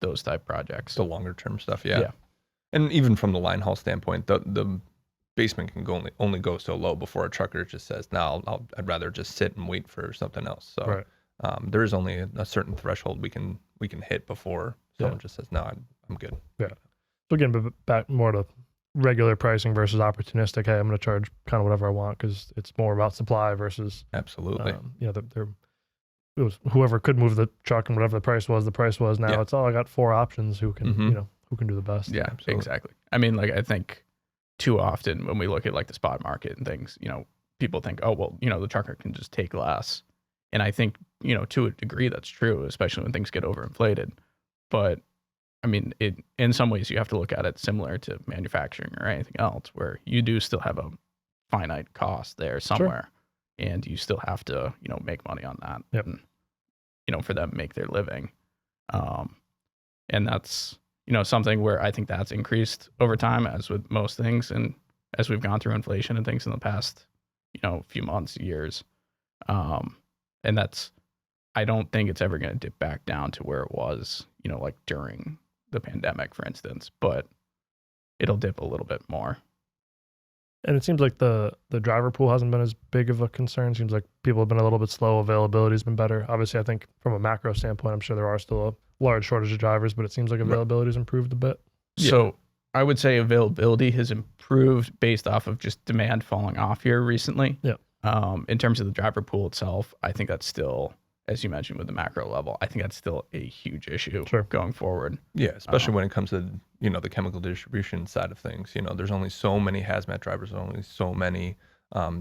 those type projects. The longer term stuff, yeah. Yeah. And even from the line haul standpoint, the basement can only go so low before a trucker just says, "No, I'd rather just sit and wait for something else." So there is only a certain threshold we can hit before someone just says, "No, I'm good." Yeah. So again, back more to regular pricing versus opportunistic. Hey, I'm going to charge kind of whatever I want because it's more about supply versus Absolutely. It was whoever could move the truck and whatever the price was. Now Yeah. it's I got 4 options who can who can do the best. Yeah, Absolutely. exactly. I mean, like I think too often when we look at like the spot market and things, people think, oh well, the trucker can just take less, and I think to a degree that's true, especially when things get overinflated. But I mean, in some ways you have to look at it similar to manufacturing or anything else, where you do still have a finite cost there somewhere, and you still have to make money on that, and for them to make their living, and that's something where I think that's increased over time, as with most things, and as we've gone through inflation and things in the past few months, years, and that's I don't think it's ever going to dip back down to where it was like during the pandemic, for instance, but it'll dip a little bit more. And it seems like the driver pool hasn't been as big of a concern. Seems like people have been a little bit slow. Availability's been better. Obviously, I think from a macro standpoint, I'm sure there are still a large shortage of drivers, but it seems like availability's improved a bit. So I would say availability has improved based off of just demand falling off here recently. Yeah. In terms of the driver pool itself, I think that's still, as you mentioned with the macro level, I think that's still a huge issue going forward. Yeah, especially when it comes to the chemical distribution side of things. There's only so many hazmat drivers, only so many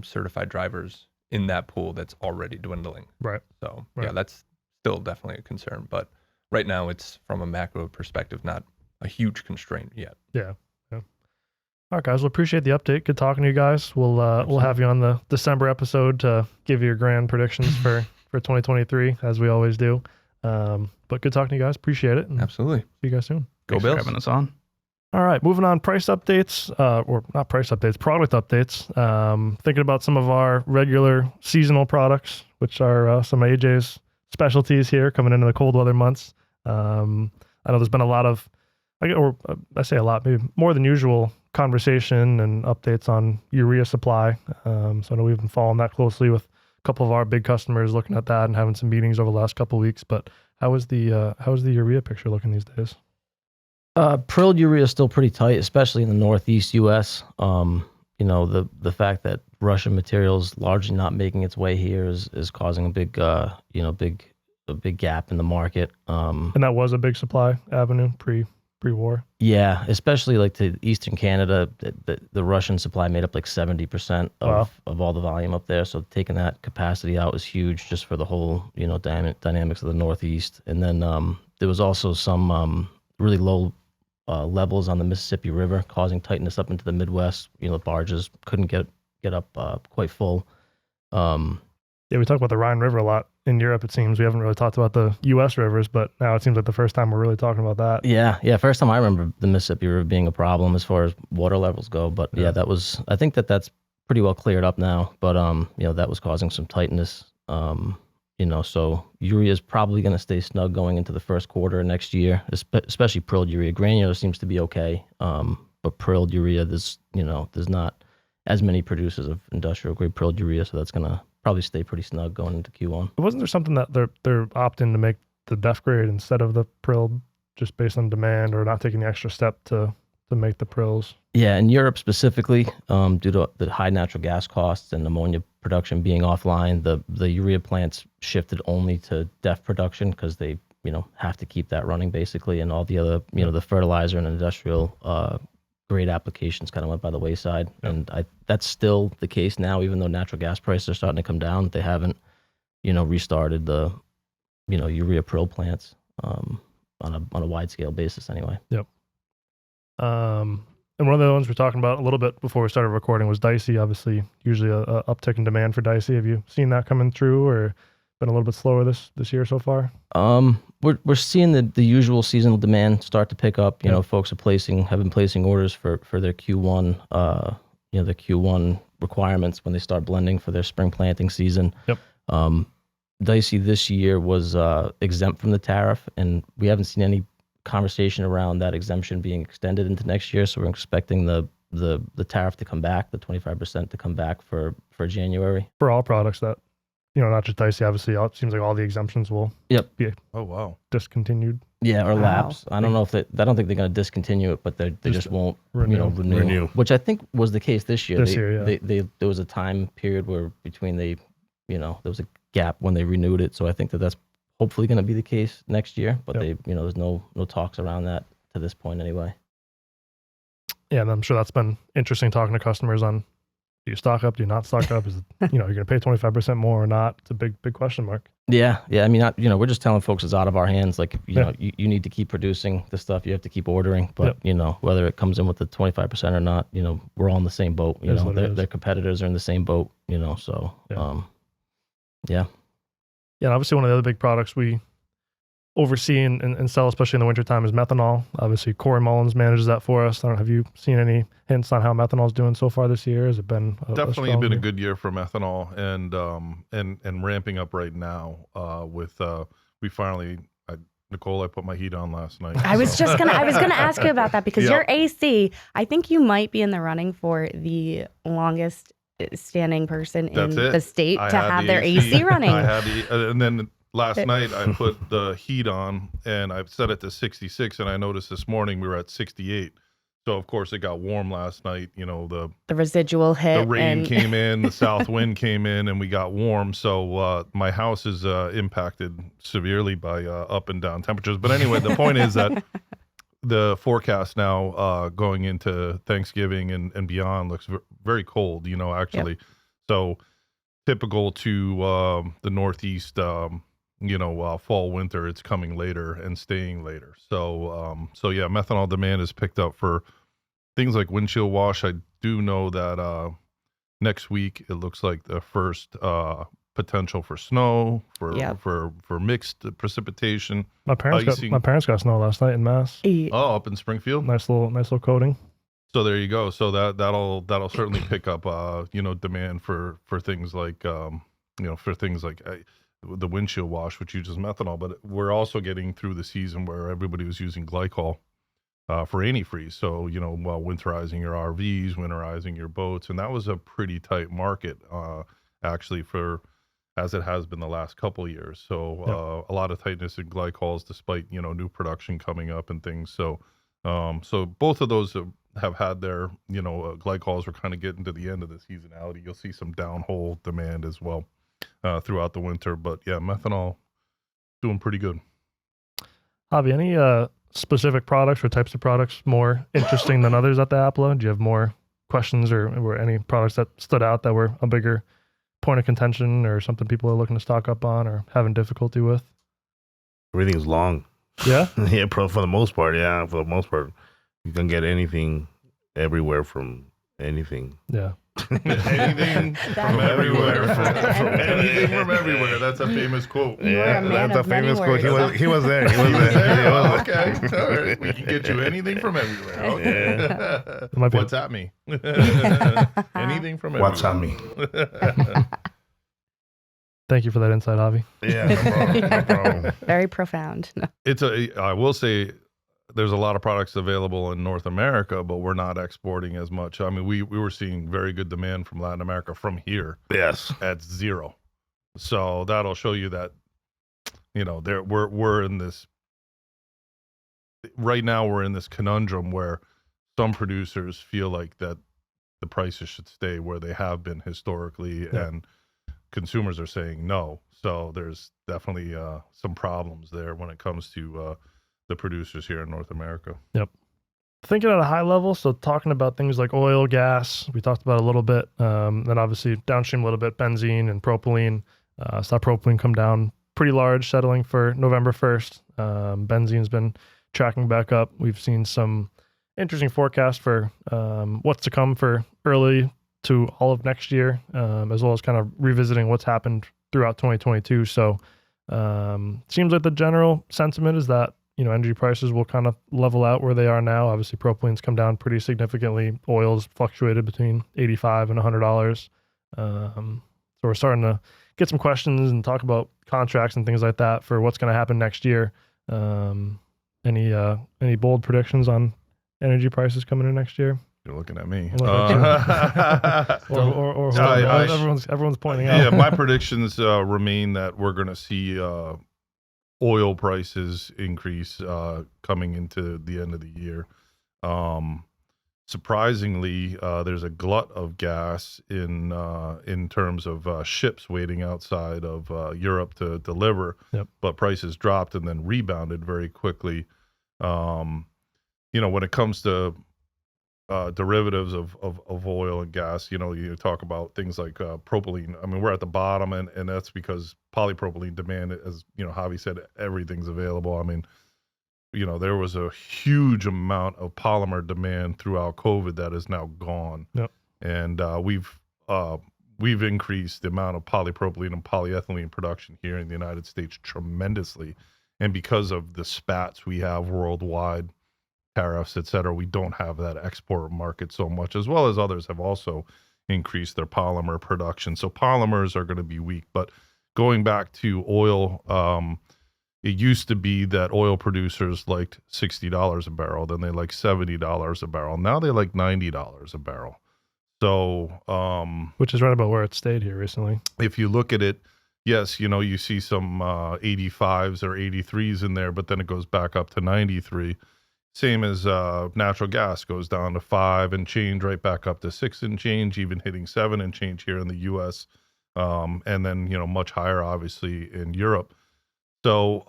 certified drivers in that pool that's already dwindling. Right. So yeah, that's still definitely a concern. But right now, it's from a macro perspective, not a huge constraint yet. Yeah. All right, guys. Well, appreciate the update. Good talking to you guys. We'll have you on the December episode to give you your grand predictions for 2023, as we always do. But good talking to you guys. Appreciate it. Absolutely. See you guys soon. Go Thanks Bills. for having us on. All right, moving on. Price updates, or not price updates, product updates. Thinking about some of our regular seasonal products, which are some of AJ's specialties here coming into the cold weather months. I know there's been a lot of, I say a lot, maybe more than usual, conversation and updates on urea supply. So I know we've been following that closely with a couple of our big customers, looking at that and having some meetings over the last couple of weeks. But how is the urea picture looking these days? Prilled urea is still pretty tight, especially in the Northeast U.S. The fact that Russian materials largely not making its way here is causing a big big gap in the market. And that was a big supply avenue pre-war. Yeah, especially like to Eastern Canada, the Russian supply made up like 70% of all the volume up there. So taking that capacity out was huge just for the whole dynamics of the Northeast. And then there was also some really low levels on the Mississippi River, causing tightness up into the Midwest. Barges couldn't get up quite full. Yeah, we talk about the Rhine River a lot in Europe, it seems. We haven't really talked about the U.S. rivers, but now it seems like the first time we're really talking about that. Yeah. First time I remember the Mississippi River being a problem as far as water levels go. But I think that's pretty well cleared up now. But, that was causing some tightness. So urea is probably going to stay snug going into the first quarter of next year, especially prilled urea. Granular seems to be okay. But prilled urea, there's not as many producers of industrial grade prilled urea. So that's going to probably stay pretty snug going into Q1. Wasn't there something that they're opting to make the def grade instead of the prilled just based on demand, or not taking the extra step to make the prills? Yeah, in Europe specifically, due to the high natural gas costs and ammonia production being offline, the urea plants shifted only to def production because they have to keep that running basically, and all the other the fertilizer and industrial grade applications kind of went by the wayside. And that's still the case now, even though natural gas prices are starting to come down. They haven't restarted the urea prill plants on a wide scale basis anyway. Yep. And one of the ones we're talking about a little bit before we started recording was Dicey. Obviously, usually a uptick in demand for Dicey. Have you seen that coming through, or been a little bit slower this year so far? We're seeing the usual seasonal demand start to pick up. You know, folks have been placing orders for their Q1, their Q1 requirements when they start blending for their spring planting season. Yep. Dicey this year was exempt from the tariff, and we haven't seen any conversation around that exemption being extended into next year. So we're expecting the tariff to come back, the 25% to come back for January. For all products that, not just Dicey, obviously, it seems like all the exemptions will be Oh, wow. discontinued. Yeah, or Wow. lapse. I don't know if I don't think they're going to discontinue it, but they just won't renew. Which I think was the case this year. There was a time period where between there was a gap when they renewed it. So I think that's hopefully going to be the case next year, but there's no talks around that to this point anyway. Yeah, and I'm sure that's been interesting talking to customers on, do you stock up, do you not stock up? Is it, you're going to pay 25% more or not? It's a big question mark. Yeah. I mean, we're just telling folks it's out of our hands. Like, you need to keep producing the stuff. You have to keep ordering, but whether it comes in with the 25% or not, we're all in the same boat. Their competitors are in the same boat. So yeah. Yeah, and obviously one of the other big products we oversee and sell, especially in the wintertime, is methanol. Obviously, Corey Mullins manages that for us. I don't know, have you seen any hints on how methanol is doing so far this year? Has it been definitely been a good year for methanol, and ramping up right now with we finally. Nicole, I put my heat on last night. I was gonna ask you about that because your AC, I think you might be in the running for the longest standing person in the state to have their AC running. I had and then last night I put the heat on and I set it to 66, and I noticed this morning we were at 68. So of course it got warm last night. The residual hit. The rain came in, the south wind came in, and we got warm. So my house is impacted severely by up and down temperatures. But anyway, the point is that the forecast now going into Thanksgiving and beyond looks very cold, actually. Yep. So typical to the Northeast, fall, winter, it's coming later and staying later. So yeah, methanol demand has picked up for things like windshield wash. I do know that next week it looks like the first potential for snow, for mixed precipitation. My parents got snow last night in Mass. Oh, up in Springfield. Nice little coating. So there you go. So that'll certainly pick up demand for things like the windshield wash, which uses methanol. But we're also getting through the season where everybody was using glycol for antifreeze. So while winterizing your RVs, winterizing your boats, and that was a pretty tight market actually for, as it has been the last couple of years. So a lot of tightness in glycols, despite new production coming up and things. So both of those have had their glycols. We're kind of getting to the end of the seasonality. You'll see some downhole demand as well throughout the winter. But yeah, methanol doing pretty good. Javi, any specific products or types of products more interesting than others at the APLA? Do you have more questions or any products that stood out that were a bigger point of contention or something people are looking to stock up on or having difficulty with? Everything's long. Yeah? Yeah, for the most part. Yeah, for the most part. You can get anything everywhere from anything. Yeah. Anything from everywhere. Anything from everywhere. That's a famous quote. That's a famous quote. He was there. Okay. All right. We can get you anything from everywhere. Okay. Yeah. What's at me? Anything from everywhere. What's at me? Thank you for that insight, Javi. Yeah, no problem. Very profound. No. I will say, there's a lot of products available in North America, but we're not exporting as much. I mean, we were seeing very good demand from Latin America from here. Yes. At zero. So that'll show you that, we're in this, right now we're in this conundrum where some producers feel like that the prices should stay where they have been historically, and consumers are saying no. So there's definitely some problems there when it comes to the producers here in North America. Yep. Thinking at a high level, so talking about things like oil, gas, we talked about a little bit. Then obviously downstream a little bit, benzene and propylene. Saw propylene come down pretty large, settling for November 1st. Benzene's been tracking back up. We've seen some interesting forecast for what's to come for early to all of next year, as well as kind of revisiting what's happened throughout 2022. So seems like the general sentiment is that, energy prices will kind of level out where they are now. Obviously, propylene's come down pretty significantly. Oil's fluctuated between $85 and $100. So we're starting to get some questions and talk about contracts and things like that for what's going to happen next year. Any bold predictions on energy prices coming in next year? You're looking at me. Everyone's pointing out. Yeah, my predictions remain that we're going to see oil prices increase coming into the end of the year. Surprisingly, there's a glut of gas in terms of ships waiting outside of Europe to deliver. Yep. But prices dropped and then rebounded very quickly. When it comes to derivatives of oil and gas, you talk about things like propylene. I mean, we're at the bottom, and that's because polypropylene demand, as Javi said, everything's available. I mean, there was a huge amount of polymer demand throughout COVID that is now gone. Yep. And we've increased the amount of polypropylene and polyethylene production here in the United States tremendously. And because of the spats we have worldwide, tariffs, et cetera, we don't have that export market so much, as well as others have also increased their polymer production. So polymers are going to be weak. But going back to oil, it used to be that oil producers liked $60 a barrel, then they like $70 a barrel. Now they like $90 a barrel. So, which is right about where it stayed here recently. If you look at it, yes, you see some 85s or 83s in there, but then it goes back up to 93. Same as natural gas goes down to 5 and change, right back up to 6 and change, even hitting 7 and change here in the U.S. And then, much higher, obviously, in Europe. So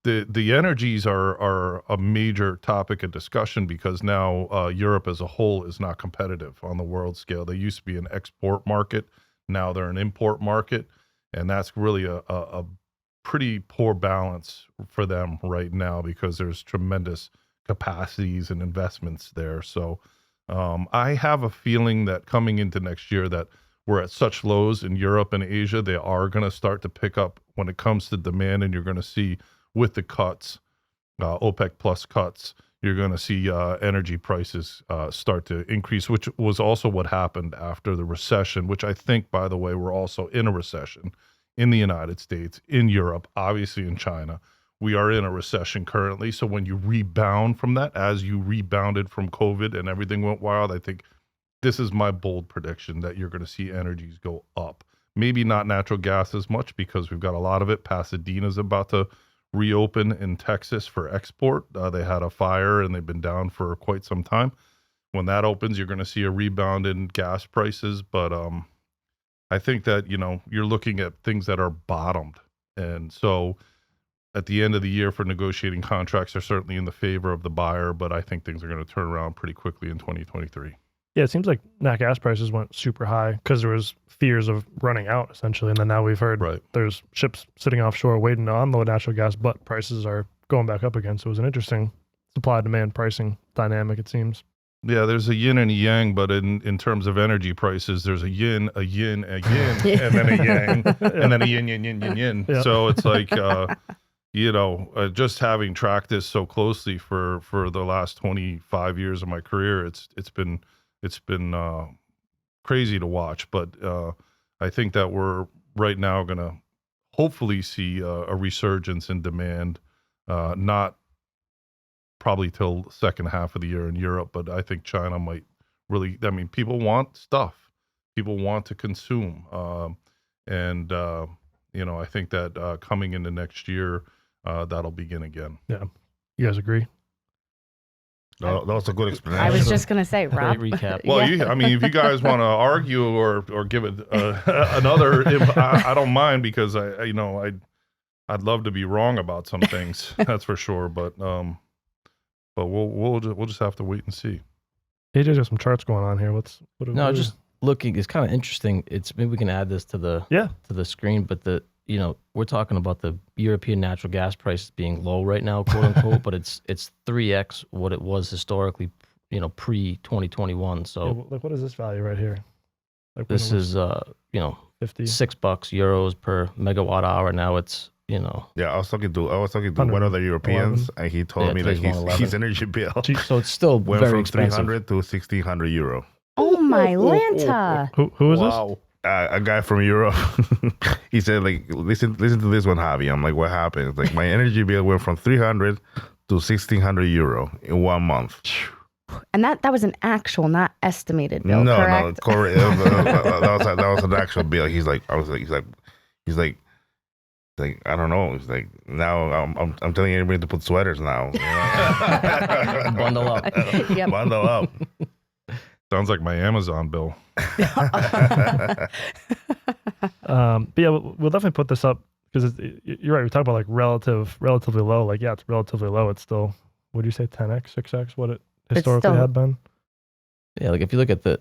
the energies are a major topic of discussion because now Europe as a whole is not competitive on the world scale. They used to be an export market. Now they're an import market. And that's really a pretty poor balance for them right now because there's tremendous capacities and investments there. So I have a feeling that coming into next year that we're at such lows in Europe and Asia, they are going to start to pick up when it comes to demand, and you're going to see with the cuts, OPEC plus cuts, you're going to see energy prices start to increase, which was also what happened after the recession, which I think, by the way, we're also in a recession in the United States, in Europe, obviously in China. We are in a recession currently. So when you rebound from that, as you rebounded from COVID and everything went wild, I think this is my bold prediction that you're going to see energies go up. Maybe not natural gas as much because we've got a lot of it. Pasadena's about to reopen in Texas for export. They had a fire and they've been down for quite some time. When that opens, you're going to see a rebound in gas prices. But I think that, you're looking at things that are bottomed. And so at the end of the year for negotiating contracts are certainly in the favor of the buyer, but I think things are going to turn around pretty quickly in 2023. Yeah, it seems like nat gas prices went super high because there was fears of running out essentially, and then now we've heard there's ships sitting offshore waiting to unload natural gas, but prices are going back up again. So it was an interesting supply-demand pricing dynamic, it seems. Yeah, there's a yin and a yang, but in terms of energy prices, there's a yin, a yin, a yin, and then a yang, and then a yin, yin, yin, yin, yin. Yeah. So it's like, just having tracked this so closely for the last 25 years of my career, it's been crazy to watch. But I think that we're right now going to hopefully see a resurgence in demand, not probably till second half of the year in Europe, but I think China might really, people want stuff. People want to consume. I think that coming into next year, that'll begin again. Yeah. You guys agree? That was a good explanation. I was just going to say, Rob. Great recap. Well, if you guys want to argue or give it another, I don't mind because I'd love to be wrong about some things. That's for sure. But we'll just have to wait and see. AJ's got some charts going on here. Just looking. It's kind of interesting. Maybe we can add this to the screen. But we're talking about the European natural gas prices being low right now, quote unquote, but it's 3x what it was historically, pre 2021. So like, what is this value right here? Like when this it was is 50. €6 per megawatt hour. Now it's Yeah, I was talking to 100, one of the Europeans, 11. and he told me that today's 111. his energy bill so it's still went very from expensive. 300 to 1,600 euro. Oh my Lanta. Who is this? A guy from Europe. He said, like, listen to this one, Javi. I'm like, what happened? It's like, my energy bill went from 300 to 1,600 euro in 1 month. And that was an actual, not estimated bill, No, correct? correct. that was an actual bill. He's like, I don't know. He's like, now I'm telling everybody to put sweaters now. Bundle up. Yep. Bundle up. Sounds like my Amazon bill. But yeah, we'll definitely put this up because you're right. We talk about like relatively low. Like, yeah, it's relatively low. It's still, would you say 10x, 6x what it historically still- had been? Yeah, like if you look at the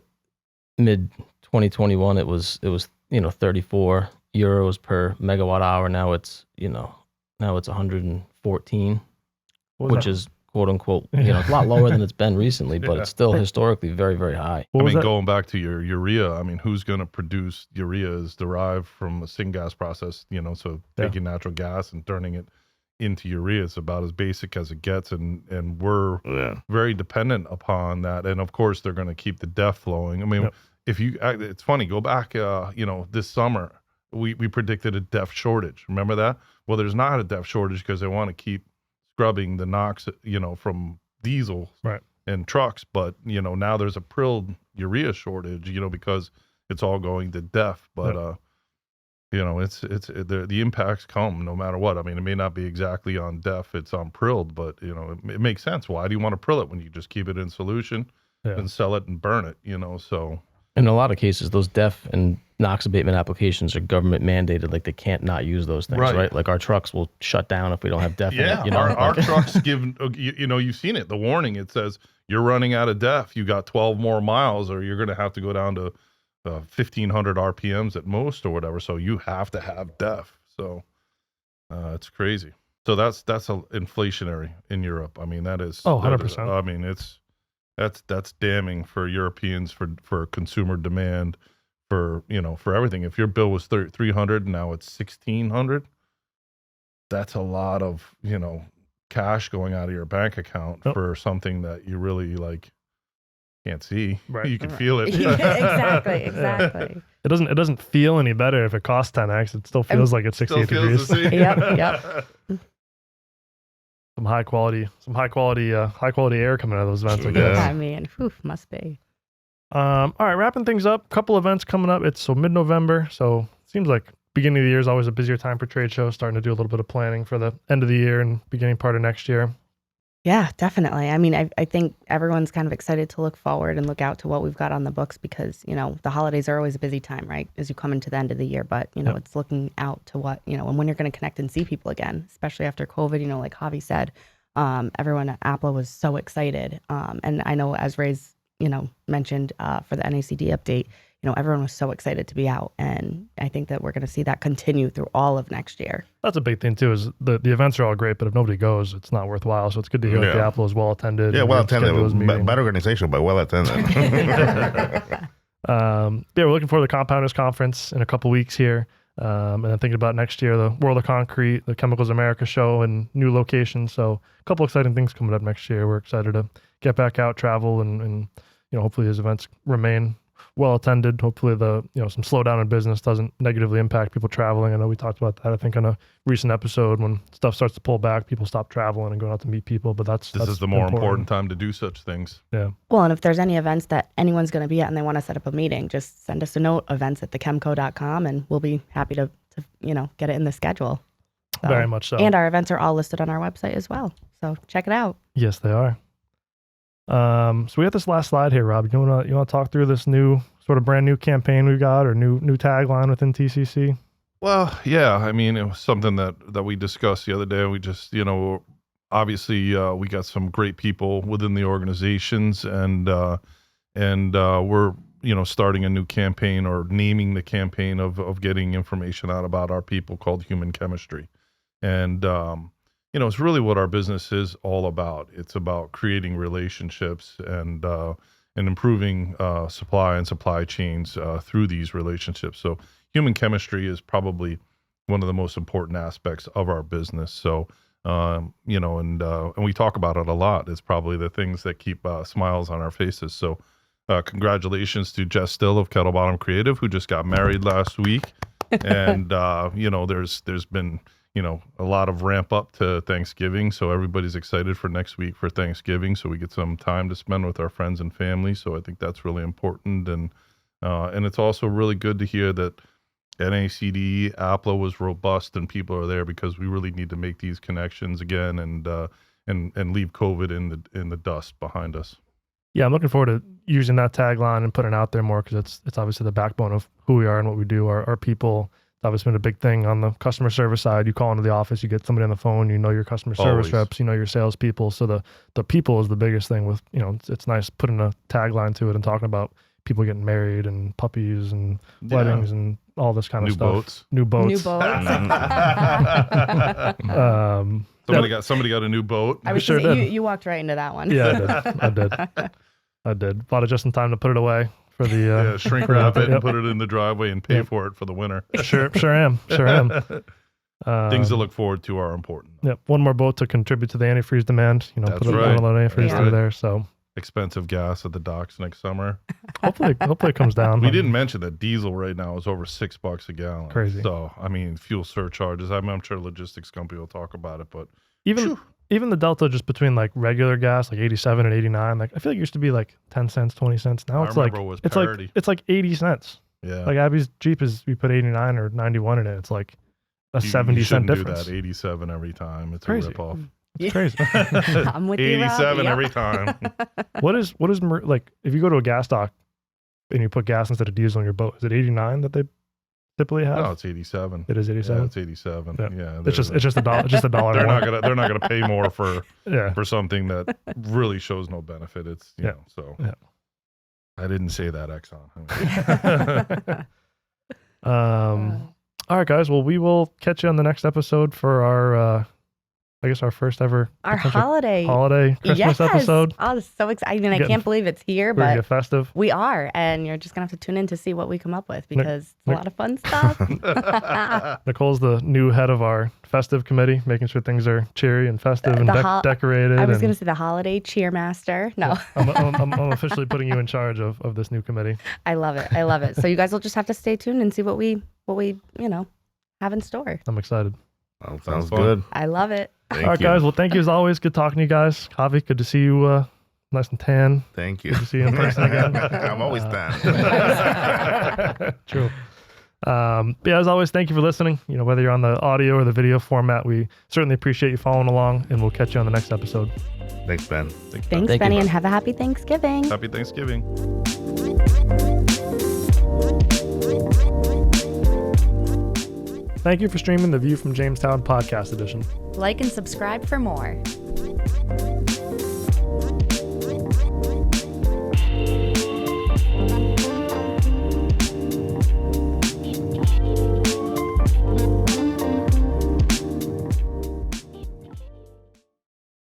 mid 2021, it was 34 euros per megawatt hour. Now it's 114, What was which that? is quote unquote it's a lot lower than it's been recently, but it's still historically very, very high. What I was mean, that? going back to your urea, I mean, who's going to produce urea is derived from a syngas process, so Yeah. taking natural gas and turning it into urea is about as basic as it gets. And we're very dependent upon that. And of course, they're going to keep the DEF flowing. I mean, Yep. it's funny, go back, this summer, we predicted a DEF shortage. Remember that? Well, there's not a DEF shortage because they want to keep scrubbing the NOx, from diesel Right. and trucks. But, now there's a prilled urea shortage, because it's all going to DEF. But, the impacts come no matter what. I mean, it may not be exactly on DEF, it's on prilled, but, it makes sense. Why do you want to prill it when you just keep it in solution and sell it and burn it, so. In a lot of cases, those DEF and NOx abatement applications are government mandated. Like they can't not use those things, right? Like our trucks will shut down if we don't have DEF in it. Our trucks give, you've seen it, the warning. It says you're running out of DEF. You got 12 more miles or you're going to have to go down to 1,500 RPMs at most or whatever. So you have to have DEF. So it's crazy. So that's inflationary in Europe. I mean, that is. 100%. I mean, that's damning for Europeans for consumer demand for everything. If your bill was 300, now it's 1,600. That's a lot of cash going out of your bank account for something that you really can't see. Right. You can feel it. Exactly. It doesn't feel any better if it costs 10x. It still feels like it's 68 Still feels degrees. the same. Yep. Some high quality air coming out of those events, I guess. I mean, must be. All right, wrapping things up. Couple events coming up. It's mid-November, so seems like beginning of the year is always a busier time for trade shows. Starting to do a little bit of planning for the end of the year and beginning part of next year. Yeah, definitely. I mean, I think everyone's kind of excited to look forward and look out to what we've got on the books because, the holidays are always a busy time, right? As you come into the end of the year, but, it's looking out to what, and when you're going to connect and see people again, especially after COVID, like Javi said, everyone at APLA was so excited. And I know as Ray's, mentioned for the NACD update, everyone was so excited to be out. And I think that we're going to see that continue through all of next year. That's a big thing too, is the events are all great, but if nobody goes, it's not worthwhile. So it's good to hear that the APLA is well attended. Yeah, well attended. Bad Bad organization, but well attended. We're looking for the Compounders Conference in a couple weeks here. And then thinking about next year, the World of Concrete, the Chemicals America show, and new locations. So a couple exciting things coming up next year. We're excited to get back out, travel, and hopefully these events remain well attended. Hopefully the some slowdown in business doesn't negatively impact people traveling. I know we talked about that, I think, on a recent episode. When stuff starts to pull back, people stop traveling and going out to meet people. But that's the more important time to do such things. Yeah. Well, and if there's any events that anyone's going to be at and they want to set up a meeting, just send us a note, events@thechemco.com, and we'll be happy to get it in the schedule. So, very much so. And our events are all listed on our website as well. So check it out. Yes, they are. So we got this last slide here, Rob. You want to talk through this new sort of brand new campaign we've got, or new tagline within TCC? Well, yeah. I mean, it was something that we discussed the other day. We just, obviously we got some great people within the organizations, and we're starting a new campaign or naming the campaign of getting information out about our people called Human Chemistry. And, it's really what our business is all about. It's about creating relationships and improving supply and supply chains through these relationships. So human chemistry is probably one of the most important aspects of our business. So, and we talk about it a lot. It's probably the things that keep smiles on our faces. So congratulations to Jess Still of Kettlebottom Creative, who just got married last week. And, there's been, a lot of ramp up to Thanksgiving. So everybody's excited for next week for Thanksgiving. So we get some time to spend with our friends and family. So I think that's really important. And it's also really good to hear that NACD, APLA was robust and people are there because we really need to make these connections again and leave COVID in the dust behind us. Yeah, I'm looking forward to using that tagline and putting it out there more because it's obviously the backbone of who we are and what we do. Our people, it's obviously been a big thing on the customer service side. You call into the office, you get somebody on the phone, your customer service Always. reps, your salespeople. So the people is the biggest thing with, it's nice putting a tagline to it and talking about people getting married and puppies and weddings and all this kind of stuff. New boats. Somebody got a new boat. I was Sure sure did. you walked right into that one. Yeah, I did. Bought it just in time to put it away for the Shrink wrap it and put it in the driveway and pay for it for the winter. Sure am. Things to look forward to are important. Yep. One more boat to contribute to the antifreeze demand. That's Put right. a lot of antifreeze through there. So Expensive gas at the docks next summer. hopefully it comes down. We didn't mention that diesel right now is over $6 a gallon. Crazy. So fuel surcharges. I'm sure logistics company will talk about it, but Even the delta just between like regular gas, like 87 and 89, like I feel like it used to be like 10 cents, 20 cents. Now it's like remember it was it's parity. like it's like 80 cents. yeah. Like Abby's Jeep is we put 89 or 91 in it. It's like a You 70 cent shouldn't do difference. that. 87 every time. It's Crazy. a ripoff. It's crazy. I'm with you, Rob. 87 Yep. every time. What is like if you go to a gas dock and you put gas instead of diesel on your boat, is it 89 that they typically have? No, it's 87. It is 87. Yeah, it's 87. Yeah. Yeah, It's just a dollar. Just a dollar. they're more. not gonna pay more for Yeah. something that really shows no benefit. It's you know, so Yeah. I didn't say that, Exxon. All right, guys. Well, we will catch you on the next episode for our, our first ever Our potential holiday Christmas yes. episode. Oh, this is so exciting. I Getting- can't believe it's here, We're gonna but get festive. we are. And you're just going to have to tune in to see what we come up with because it's a Nick- lot of fun stuff. Nicole's the new head of our festive committee, making sure things are cheery and festive and decorated. I was and going to say the holiday cheermaster. No, I'm officially putting you in charge of this new committee. I love it. I love it. So you guys will just have to stay tuned and see what we have in store. I'm excited. Oh, sounds fun. good. I love it. Thank All right, you. guys. Well, thank you as always. Good talking to you guys. Javi, good to see you nice and tan. Thank you. Good to see you in person again. I'm always down. True. But yeah, as always, thank you for listening. Whether you're on the audio or the video format, we certainly appreciate you following along, and we'll catch you on the next episode. Thanks, Ben. Thanks, Thank you. Benny, and have a happy Thanksgiving. Happy Thanksgiving. Thank you for streaming the View from Jamestown podcast edition. Like and subscribe for more.